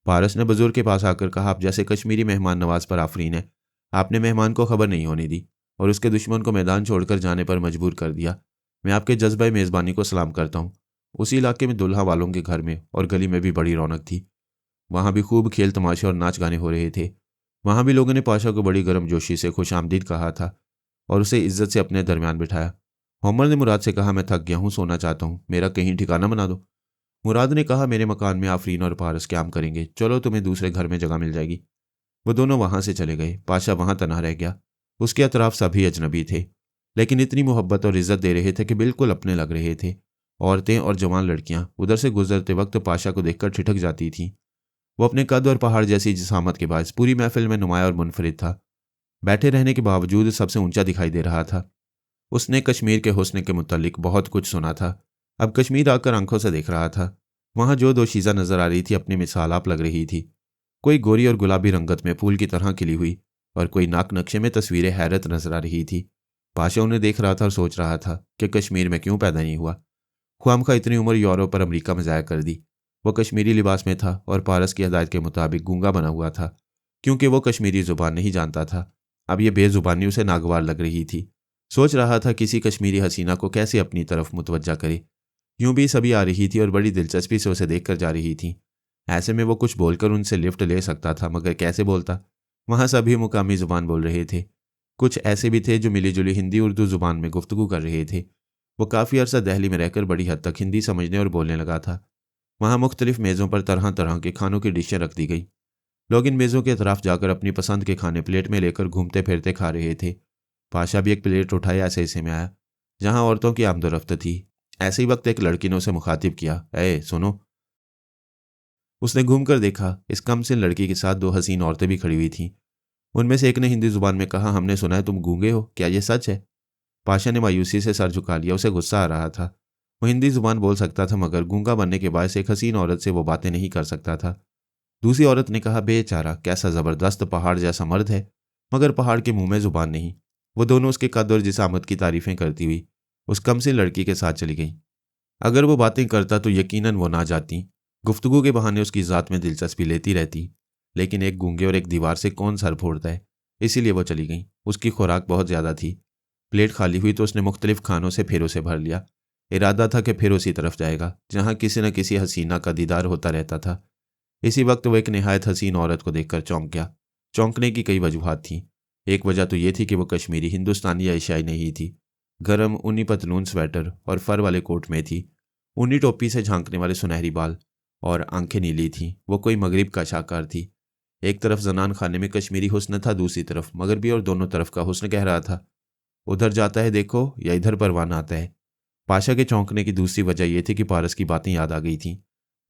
पारस ने बुजुर्ग के पास आकर कहा, आप जैसे कश्मीरी मेहमान नवाज पर आफरीन है। आपने मेहमान को खबर नहीं होने दी और उसके दुश्मन को मैदान छोड़कर जाने पर मजबूर कर दिया। मैं आपके जज्बा मेज़बानी को सलाम करता हूँ। उसी इलाके में दुल्हा वालों के घर में और गली में भी बड़ी रौनक थी। वहाँ भी खूब खेल तमाशे और नाच गाने हो रहे थे। वहाँ भी लोगों ने पाशा को बड़ी गर्मजोशी से खुश आमदीद कहा था और उसे इज्जत से अपने दरमियान बिठाया। मोहम्मद ने मुराद से कहा, मैं थक गया हूँ, सोना चाहता हूँ, मेरा कहीं ठिकाना बना दो। मुराद ने कहा, मेरे मकान में आफरीन और पारस क्याम करेंगे, चलो तुम्हें दूसरे घर में जगह मिल जाएगी। वो दोनों वहां से चले गए। पाशा वहां तनहा रह गया। उसके अतराफ सभी अजनबी थे, लेकिन इतनी मोहब्बत और इज्जत दे रहे थे कि बिल्कुल अपने लग रहे थे। औरतें और जवान लड़कियां उधर से गुजरते वक्त पाशा को देखकर ठिठक जाती थीं। वो अपने कद और पहाड़ जैसी जिसामत के बायस पूरी महफिल में नुमाया और मुनफरिद था। बैठे रहने के बावजूद सबसे ऊंचा दिखाई दे रहा था। उसने कश्मीर के हुस्न के मुतल्लिक बहुत कुछ सुना था। अब कश्मीर आकर आंखों से देख रहा था। वहां जो दोशीज़ा नजर आ रही थी अपनी मिसाल आप लग रही थी। कोई गोरी और गुलाबी रंगत में फूल की तरह खिली हुई और कोई नाक नक्शे में तस्वीरें हैरत नजर आ रही थी। पाशा उन्हें देख रहा था और सोच रहा था कि कश्मीर में क्यों पैदा नहीं हुआ। ख्वामखा इतनी उम्र यूरोप और अमेरिका में ज़ाया कर दी। वो कश्मीरी लिबास में था और पारस की हदायत के मुताबिक गूंगा बना हुआ था, क्योंकि वो कश्मीरी जुबान नहीं जानता था। अब ये बेजुबानी उसे नागवार लग रही थी। सोच रहा था किसी कश्मीरी हसीना को कैसे अपनी तरफ मुतवज्जा करे। यूं भी सभी आ रही थी और बड़ी दिलचस्पी से उसे देखकर जा रही थी। ऐसे में वो कुछ बोलकर उनसे लिफ्ट ले सकता था, मगर कैसे बोलता? वहां सभी मुकामी जुबान बोल रहे थे। कुछ ऐसे भी थे जो मिली जुली हिंदी उर्दू जुबान में गुफ्तगू कर रहे थे। वो काफ़ी अरसा दहली में रहकर बड़ी हद तक हिंदी समझने और बोलने लगा था। वहाँ मुख्तलिफ मेज़ों पर तरह तरह के खानों की डिशें रख दी गई। लोग इन मेज़ों के अतराफ जाकर अपनी पसंद के खाने प्लेट में लेकर घूमते फिरते खा रहे थे। पाशा भी एक प्लेट उठाए ऐसे ऐसे में आया जहाँ औरतों की आमदोरफ्त थी। ऐसे ही वक्त एक लड़की ने उसे मुखातिब किया, ए सुनो। उसने घूमकर देखा। इस कमसिन लड़की के साथ 2 हसीन औरतें भी खड़ी हुई थीं। उनमें से एक ने हिंदी जुबान में कहा, हमने सुना है तुम गूंगे हो, क्या यह सच है? पाशा ने मायूसी से सर झुका लिया। उसे गुस्सा आ रहा था। वो हिंदी जुबान बोल सकता था, मगर गूंगा बनने के बायस एक हसीन औरत से वो बातें नहीं कर सकता था। दूसरी औरत ने कहा, बेचारा कैसा ज़बरदस्त पहाड़ जैसा मर्द है, मगर पहाड़ के मुंह में जुबान नहीं। वो दोनों उसके कद और जिसामत की तारीफें करती हुई उस कमसिन लड़की के साथ चली गईं। अगर वो बातें करता तो यकीनन वो ना जाती। गुफ्तगू के बहाने उसकी ज़ात में दिलचस्पी लेती रहती। लेकिन एक गूंगे और एक दीवार से कौन सर फोड़ता है? इसीलिए वो चली गई। उसकी खुराक बहुत ज़्यादा थी। प्लेट खाली हुई तो उसने मुख्तलिफ खानों से फिर उसे भर लिया। इरादा था कि फिर उसी तरफ जाएगा जहाँ किसी न किसी हसीना का दीदार होता रहता था। इसी वक्त वो एक निहायत हसीन औरत को देखकर चौंक गया। चौंकने की कई वजूहात थीं। एक वजह तो ये थी कि वो कश्मीरी, हिंदुस्तानी या एशियाई नहीं थी। गरम ऊनी पतलून स्वेटर और फर वाले कोट में थी। ऊनी टोपी से झांकने वाले सुनहरी बाल और आंखें नीली थीं। वो कोई मगरिब का शाहकार थी। एक तरफ जनान खाने में कश्मीरी हुस्न था, दूसरी तरफ मगरबी और दोनों तरफ का हुस्न कह रहा था, उधर जाता है देखो या इधर परवान आता है। पाशा के चौंकने की दूसरी वजह यह थी कि पारस की बातें याद आ गई थीं।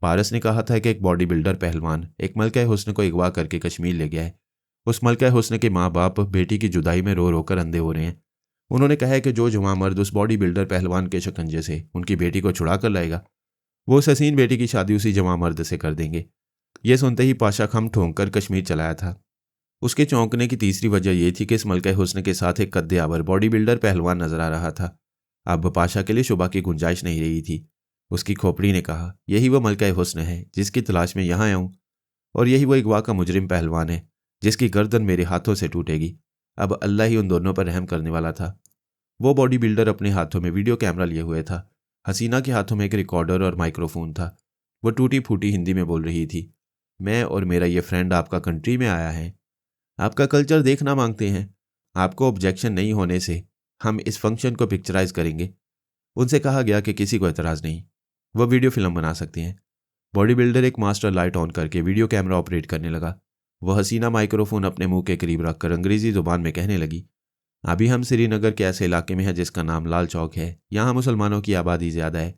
पारस ने कहा था कि एक बॉडी बिल्डर पहलवान एक मलका हुस्न को अगवा करके कश्मीर ले गया है। उस मलका हुस्न के माँ बाप बेटी की जुदाई में रो रोकर अंधे हो रहे हैं। उन्होंने कहा है कि जो जुवां मर्द उस बॉडी बिल्डर पहलवान के शिकंजे से उनकी बेटी को छुड़ा कर लाएगा, वो उस हसीन बेटी की शादी उसी जवां मर्द से कर देंगे। ये सुनते ही पाशा खम ठोंक कर कश्मीर चलाया था। उसके चौंकने की तीसरी वजह यह थी कि इस मलका हुस्न के साथ एक कद्दे-आवर बॉडी बिल्डर पहलवान नजर आ रहा था। अब पाशा के लिए शुबा की गुंजाइश नहीं रही थी। उसकी खोपड़ी ने कहा, यही वो मलका हुस्न है जिसकी तलाश में यहाँ आया हूँ, और यही वो अगवा का मुजरिम पहलवान है जिसकी गर्दन मेरे हाथों से टूटेगी। अब अल्लाह ही उन दोनों पर रहम करने वाला था। वो बॉडी बिल्डर अपने हाथों में वीडियो कैमरा लिए हुए था। हसीना के हाथों में एक रिकॉर्डर और माइक्रोफोन था। वो टूटी फूटी हिंदी में बोल रही थी, मैं और मेरा ये फ्रेंड आपका कंट्री में आया है, आपका कल्चर देखना मांगते हैं। आपको ऑब्जेक्शन नहीं होने से हम इस फंक्शन को पिक्चराइज करेंगे। उनसे कहा गया कि किसी को एतराज़ नहीं, वो वीडियो फिल्म बना सकते हैं। बॉडी बिल्डर एक मास्टर लाइट ऑन करके वीडियो कैमरा ऑपरेट करने लगा। वह हसीना माइक्रोफोन अपने मुंह के करीब रखकर अंग्रेजी जुबान में कहने लगी, अभी हम श्रीनगर के ऐसे इलाके में हैं जिसका नाम लाल चौक है। यहाँ मुसलमानों की आबादी ज़्यादा है।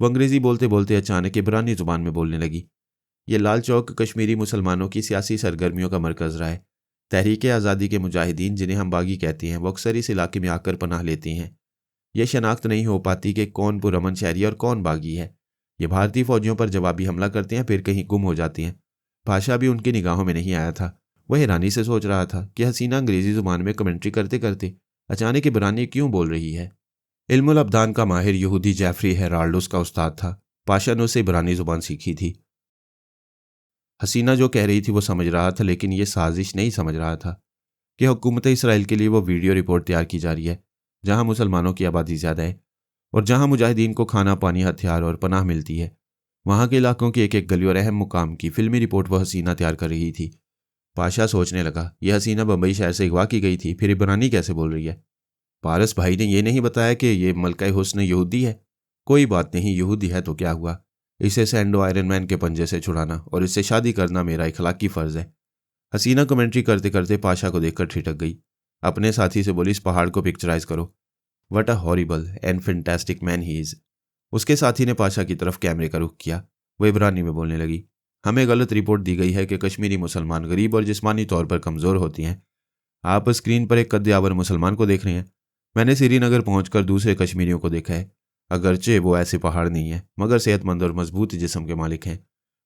वो अंग्रेजी बोलते बोलते अचानक इब्रानी जुबान में बोलने लगी, ये लाल चौक कश्मीरी मुसलमानों की सियासी सरगर्मियों का मरकज़ रहा है। तहरीक आज़ादी के मुजाहिदीन, जिन्हें हम बागी कहते हैं, वो अक्सर इस इलाके में आकर पनाह लेते हैं। यह शनाख्त नहीं हो पाती कि कौन पुरअमन शहरी और कौन बागी है। ये भारतीय फौजियों पर जवाबी हमला करते हैं, फिर कहीं गुम हो जाते हैं। भाषा भी उनकी निगाहों में नहीं आया था। वह हैरानी से सोच रहा था कि हसीना अंग्रेजी जुबान में कमेंट्री करते करते अचानक इब्रानी क्यों बोल रही है। इल्मुल अब्दान का माहिर यहूदी जेफरी हेराल्ड उसका उस्ताद था। पाशा ने उससे इब्रानी जुबान सीखी थी। हसीना जो कह रही थी वो समझ रहा था, लेकिन ये साजिश नहीं समझ रहा था कि हुकूमत इसराइल के लिए वो वीडियो रिपोर्ट तैयार की जा रही है जहां मुसलमानों की आबादी ज़्यादा है और जहां मुजाहिदीन को खाना पानी, हथियार और पनाह मिलती है। वहां के इलाकों की एक एक गली और अहम मुकाम की फिल्मी रिपोर्ट वह हसीना तैयार कर रही थी। पाशा सोचने लगा, यह हसीना बम्बई शहर से अगवा की गई थी, फिर इब्रानी कैसे बोल रही है। पारस भाई ने यह नहीं बताया कि यह मलका हुस्न यहूदी है। कोई बात नहीं, यहूदी है तो क्या हुआ, इसे सैंडो आयरन मैन के पंजे से छुड़ाना और इससे शादी करना मेरा इखलाकी फ़र्ज है। हसीना कमेंट्री करते करते पाशा को देखकर ठिठक गई। अपने साथी से बोली, इस पहाड़ को पिक्चराइज करो। What a horrible and fantastic man he is. उसके साथी ने पाशा की तरफ कैमरे का रुख किया। वो इब्रानी में बोलने लगी, हमें गलत रिपोर्ट दी गई है कि कश्मीरी मुसलमान गरीब और जिस्मानी तौर पर कमज़ोर होती हैं। आप स्क्रीन पर एक कद्दे-आवर मुसलमान को देख रहे हैं। मैंने श्रीनगर पहुंचकर दूसरे कश्मीरियों को देखा है। अगरचे वो ऐसे पहाड़ नहीं है, मगर सेहतमंद और मजबूत जिस्म के मालिक हैं।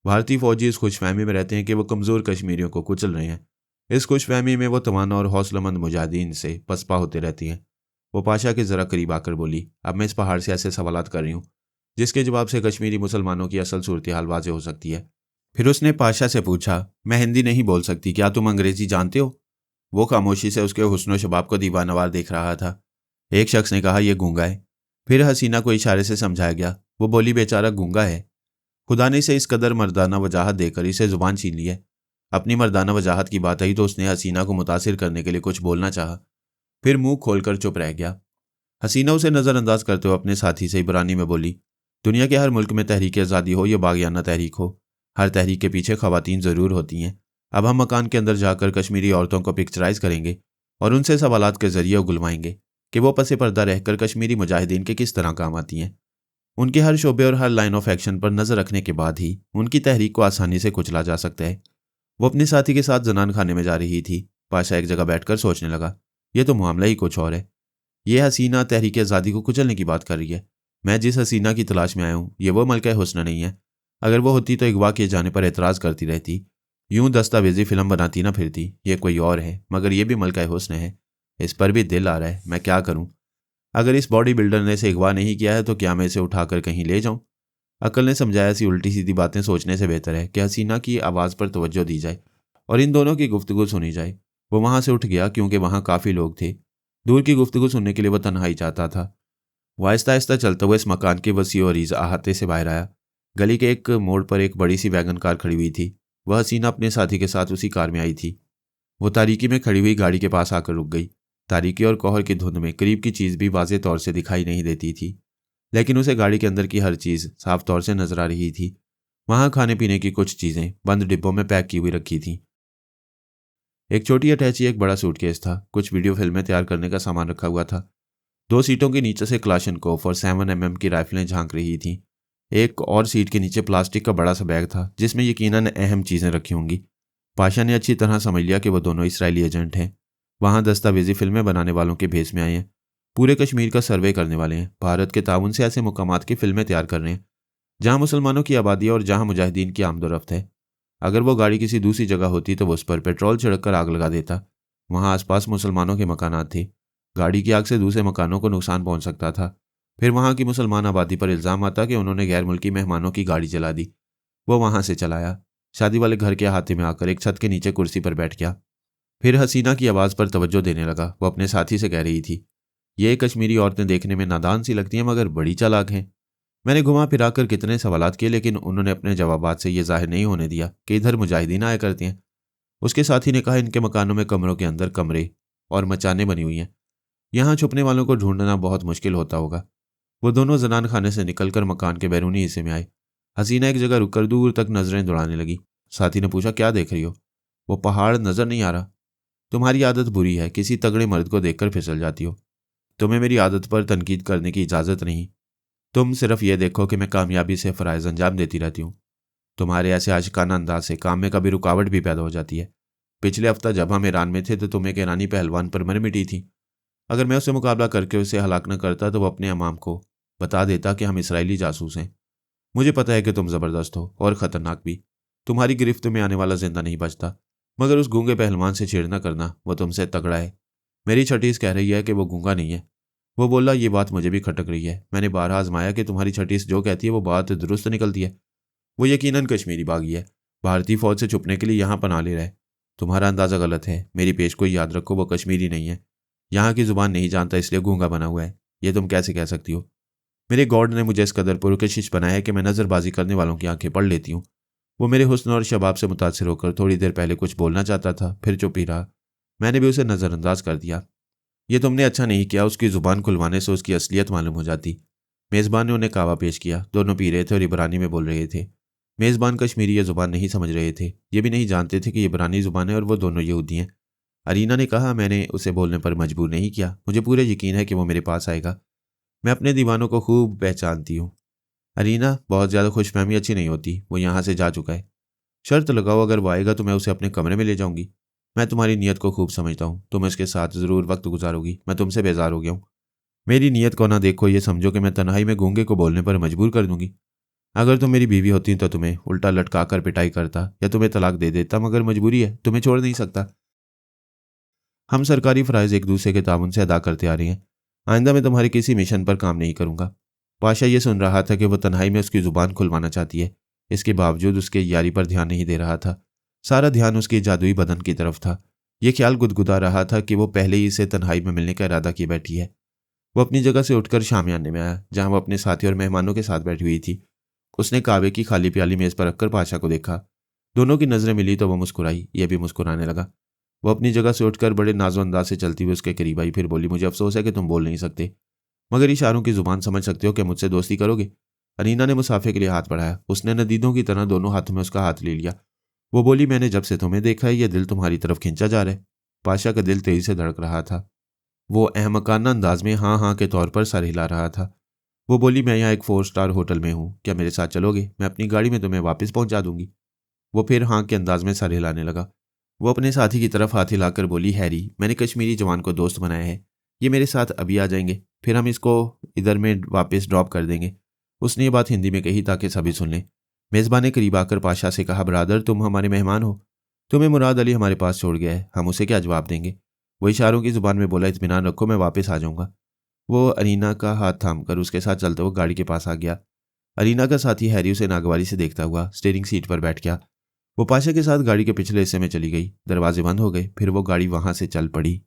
भारतीय फौजी इस खुशफहमी में रहते हैं कि वो कमज़ोर कश्मीरियों को कुचल रहे हैं। इस खुशफहमी में वो तवाना और हौसलामंद मुजाहिदीन से पसपा होते रहती हैं। वो पाशा के ज़रा करीब आकर बोली, अब मैं इस पहाड़ से ऐसे सवालात कर रही हूँ जिसके जवाब से कश्मीरी मुसलमानों की असल सूरत हाल वाज़ेह हो सकती है। फिर उसने पाशा से पूछा, मैं हिंदी नहीं बोल सकती, क्या तुम अंग्रेज़ी जानते हो। वो खामोशी से उसके हुस्न शबाब को दीवानवार देख रहा था। एक शख्स ने कहा, यह गूंगा है। फिर हसीना को इशारे से समझाया गया। वो बोली, बेचारा गूंगा है। खुदा ने इसे इस कदर मर्दाना वजाहत देकर इसे जुबान छीन ली है। अपनी मर्दाना वजाहत की बात आई तो उसने हसीना को मुतासिर करने के लिए कुछ बोलना चाहा, फिर मुंह खोलकर चुप रह गया। हसीना उसे नज़रअंदाज करते हुए अपने साथी से इब्रानी में बोली, दुनिया के हर मुल्क में तहरीक आज़ादी हो या बागियाना तहरीक हो, हर तहरीक के पीछे ख़वातीन ज़रूर होती हैं। अब हम मकान के अंदर जाकर कश्मीरी औरतों को पिक्चराइज करेंगे और उनसे सवालात के जरिए उगलवाएंगे कि वो पसे पर्दा रहकर कश्मीरी मुजाहिदीन के किस तरह काम आती हैं। उनके हर शोबे और हर लाइन ऑफ एक्शन पर नज़र रखने के बाद ही उनकी तहरीक को आसानी से कुचला जा सकता है। वो अपने साथी के साथ जनान खाने में जा रही थी। पाशा एक जगह बैठकर सोचने लगा, यह तो मामला ही कुछ और है। यह हसीना तहरीक आज़ादी को कुचलने की बात कर रही है। मैं जिस हसीना की तलाश में आया हूँ ये वो मलका हुस्न नहीं है। अगर वो होती तो अगवा किए जाने पर एतराज़ करती रहती, यूं दस्तावेजी फिल्म बनाती ना फिरती। ये कोई और है, मगर ये भी मलका हुस्न है। इस पर भी दिल आ रहा है, मैं क्या करूं। अगर इस बॉडी बिल्डर ने इसे अगवा नहीं किया है तो क्या मैं इसे उठाकर कहीं ले जाऊं। अकल ने समझाया, ऐसी उल्टी सीधी बातें सोचने से बेहतर है कि हसीना की आवाज़ पर तवज्जो दी जाए और इन दोनों की गुफ्तगू सुनी जाए। वो वहां से उठ गया क्योंकि वहां काफ़ी लोग थे। दूर की गुफ्तगू सुनने के लिए वो तन्हाई चाहता था। वो आहिस्ता आहिस्ता चलता हुआ इस मकान के वसी और अहाते से बाहर आया। गली के एक मोड़ पर एक बड़ी सी वैगन कार खड़ी हुई थी। वह हसीना अपने साथी के साथ उसी कार में आई थी। वो तारीकी में खड़ी हुई गाड़ी के पास आकर रुक गई। तारीकी और कोहर की धुंध में करीब की चीज़ भी वाज़ेह तौर से दिखाई नहीं देती थी, लेकिन उसे गाड़ी के अंदर की हर चीज़ साफ तौर से नजर आ रही थी। वहां खाने पीने की कुछ चीज़ें बंद डिब्बों में पैक की हुई रखी थीं। एक छोटी अटैची, एक बड़ा सूटकेस था, कुछ वीडियो फिल्में तैयार करने का सामान रखा हुआ था। 2 सीटों के नीचे से क्लाशनकोफ और 7mm की राइफलें झांक रही थीं। एक और सीट के नीचे प्लास्टिक का बड़ा सा बैग था जिसमें यकीनन अहम चीज़ें रखी होंगी। पाशा ने अच्छी तरह समझ लिया कि वो दोनों इसराइली एजेंट हैं। वहाँ दस्तावेजी फिल्में बनाने वालों के भेस में आए हैं। पूरे कश्मीर का सर्वे करने वाले हैं। भारत के ताउन से ऐसे मुकामात की फिल्में तैयार कर रहे हैं जहाँ मुसलमानों की आबादी और जहाँ मुजाहिदीन की आमदोरफ्त है। अगर वो गाड़ी किसी दूसरी जगह होती तो वो उस पर पेट्रोल छिड़क कर आग लगा देता। वहाँ आसपास मुसलमानों के मकानात थे। गाड़ी की आग से दूसरे मकानों को नुकसान पहुंच सकता था। फिर वहाँ की मुसलमान आबादी पर इल्ज़ाम आता कि उन्होंने गैर मुल्की मेहमानों की गाड़ी जला दी। वो वहाँ से चलाया। शादी वाले घर के अहाते में आकर एक छत के नीचे कुर्सी पर बैठ गया। फिर हसीना की आवाज़ पर तवज्जो देने लगा। वो अपने साथी से कह रही थी, ये कश्मीरी औरतें देखने में नादान सी लगती हैं मगर बड़ी चालाक हैं। मैंने घुमा फिरा कर कितने सवालात किए लेकिन उन्होंने अपने जवाबात से ये जाहिर नहीं होने दिया कि इधर मुजाहिदीन आया करते हैं। उसके साथी ने कहा, इनके मकानों में कमरों के अंदर कमरे और मचाने बनी हुई हैं। यहाँ छुपने वालों को ढूंढना बहुत मुश्किल होता होगा। वो दोनों जनान खाने से निकलकर मकान के बैरूनी हिस्से में आए। हसीना एक जगह रुककर दूर तक नजरें दौड़ाने लगी। साथी ने पूछा, क्या देख रही हो? वो पहाड़ नजर नहीं आ रहा? तुम्हारी आदत बुरी है, किसी तगड़े मर्द को देखकर फिसल जाती हो। तुम्हें मेरी आदत पर तनकीद करने की इजाज़त नहीं। तुम सिर्फ ये देखो कि मैं कामयाबी से फ़राइज़ अंजाम देती रहती हूँ। तुम्हारे ऐसे आशिकाना अंदाज से काम में कभी रुकावट भी पैदा हो जाती है। पिछले हफ्ता जब हम ईरान में थे तो तुम एक ईरानी पहलवान पर मर मिटी थी। अगर मैं उससे मुकाबला करके उसे हलाक न करता तो वो अपने अमाम को बता देता कि हम इसराइली जासूस हैं। मुझे पता है कि तुम ज़बरदस्त हो और ख़तरनाक भी। तुम्हारी गिरफ्त में आने वाला जिंदा नहीं बचता। मगर उस गूंगे पहलवान से छेड़ना करना, वो तुमसे तगड़ा है। मेरी छठीस कह रही है कि वो गूंगा नहीं है। वो बोला, ये बात मुझे भी खटक रही है। मैंने बारहा आजमाया कि तुम्हारी छठीस जो कहती है वो बात दुरुस्त निकलती है। वो यकीनन कश्मीरी बागी है, भारतीय फौज से छुपने के लिए यहाँ पनाह ले रहा है। तुम्हारा अंदाज़ा गलत है। मेरी पेशगोई याद रखो, वो कश्मीरी नहीं है। यहाँ की ज़ुबान नहीं जानता इसलिए गूंगा बना हुआ है। ये तुम कैसे कह सकती हो? मेरे गॉड ने मुझे इस कदर पुरकशिश बनाया है कि मैं नज़रबाजी करने वालों की आंखें पढ़ लेती हूँ। वो मेरे हुस्न और शबाब से मुतासिर होकर थोड़ी देर पहले कुछ बोलना चाहता था, फिर चुप ही रहा। मैंने भी उसे नज़रअंदाज कर दिया। ये तुमने अच्छा नहीं किया। उसकी ज़ुबान खुलवाने से उसकी असलियत मालूम हो जाती। मेज़बान ने उन्हें कावा पेश किया। दोनों पी रहे थे और इब्रानी में बोल रहे थे। मेज़बान कश्मीरी ये ज़ुबान नहीं समझ रहे थे। ये भी नहीं जानते थे कि ये इब्रानी ज़ुबान है और वो दोनों यहूदी हैं। अरीना ने कहा, मैंने उसे बोलने पर मजबूर नहीं किया। मुझे पूरे यकीन है कि वो मेरे पास आएगा। मैं अपने दीवानों को खूब पहचानती हूँ। अरीना, बहुत ज़्यादा खुशफहमी अच्छी नहीं होती। वो यहाँ से जा चुका है। शर्त लगाओ, अगर वो आएगा तो मैं उसे अपने कमरे में ले जाऊंगी। मैं तुम्हारी नीयत को खूब समझता हूँ। तुम इसके साथ ज़रूर वक्त गुजारोगी। मैं तुमसे बेजार हो गया हूँ। मेरी नीयत को ना देखो, ये समझो कि मैं तन्हाई में गूंगे को बोलने पर मजबूर कर दूंगी। अगर तुम मेरी बीवी होती तो तुम्हें उल्टा लटका कर पिटाई करता या तुम्हें तलाक दे देता, मगर मजबूरी है, तुम्हें छोड़ नहीं सकता। हम सरकारी फ़राइज़ एक दूसरे के ताउन से अदा करते आ रहे हैं। आइंदा मैं तुम्हारी किसी मिशन पर काम नहीं करूँगा। पाशा ये सुन रहा था कि वह तन्हाई में उसकी ज़ुबान खुलवाना चाहती है। इसके बावजूद उसके यारी पर ध्यान नहीं दे रहा था। सारा ध्यान उसके जादुई बदन की तरफ था। ये ख्याल गुदगुदा रहा था कि वो पहले ही इसे तन्हाई में मिलने का इरादा किए बैठी है। वो अपनी जगह से उठकर शामियाने में आया जहां वो अपने साथी और मेहमानों के साथ बैठी हुई थी। उसने कावे की खाली प्याली मेज़ पर रखकर पाशा को देखा। दोनों की नज़रें मिली तो वो मुस्कुराई। यह भी मुस्कुराने लगा। वो अपनी जगह से उठकर बड़े नाजो अंदाज से चलती हुई उसके करीब आई। फिर बोली, मुझे अफसोस है कि तुम बोल नहीं सकते, मगर इशारों की ज़ुबान समझ सकते हो कि मुझसे दोस्ती करोगे? अनीना ने मुसाफे के लिए हाथ बढ़ाया। उसने नदीदों की तरह दोनों हाथों में उसका हाथ ले लिया। वो बोली, मैंने जब से तुम्हें देखा है यह दिल तुम्हारी तरफ खींचा जा रहा है। पाशा का दिल तेजी से धड़क रहा था। वो अहमकाना अंदाज में हाँ हाँ के तौर पर सर हिला रहा था। वो बोली, मैं यहाँ एक 4 स्टार होटल में हूँ, क्या मेरे साथ चलोगे? मैं अपनी गाड़ी में तुम्हें वापस पहुँचा दूंगी। वो फिर हाँ के अंदाज में सर हिलाने लगा। वो अपने साथी की तरफ हाथ हिलाकर बोली, हैरी, मैंने कश्मीरी जवान को दोस्त बनाया है। ये मेरे साथ अभी आ जाएंगे, फिर हम इसको इधर में वापस ड्रॉप कर देंगे। उसने ये बात हिंदी में कही ताकि सभी सुन लें। मेज़बान ने करीब आकर पाशा से कहा, ब्रादर, तुम हमारे मेहमान हो। तुम्हें मुराद अली हमारे पास छोड़ गया है, हम उसे क्या जवाब देंगे? वो इशारों की ज़ुबान में बोला, इत्मीनान रखो, मैं वापस आ जाऊँगा। वो अरीना का हाथ थामकर उसके साथ चलते हुए गाड़ी के पास आ गया। अरीना का साथी हैरी उसे नागवारी से देखता हुआ स्टीयरिंग सीट पर बैठ गया। वो पाशा के साथ गाड़ी के पिछले हिस्से में चली गई। दरवाजे बंद हो गए। फिर वो गाड़ी वहां से चल पड़ी।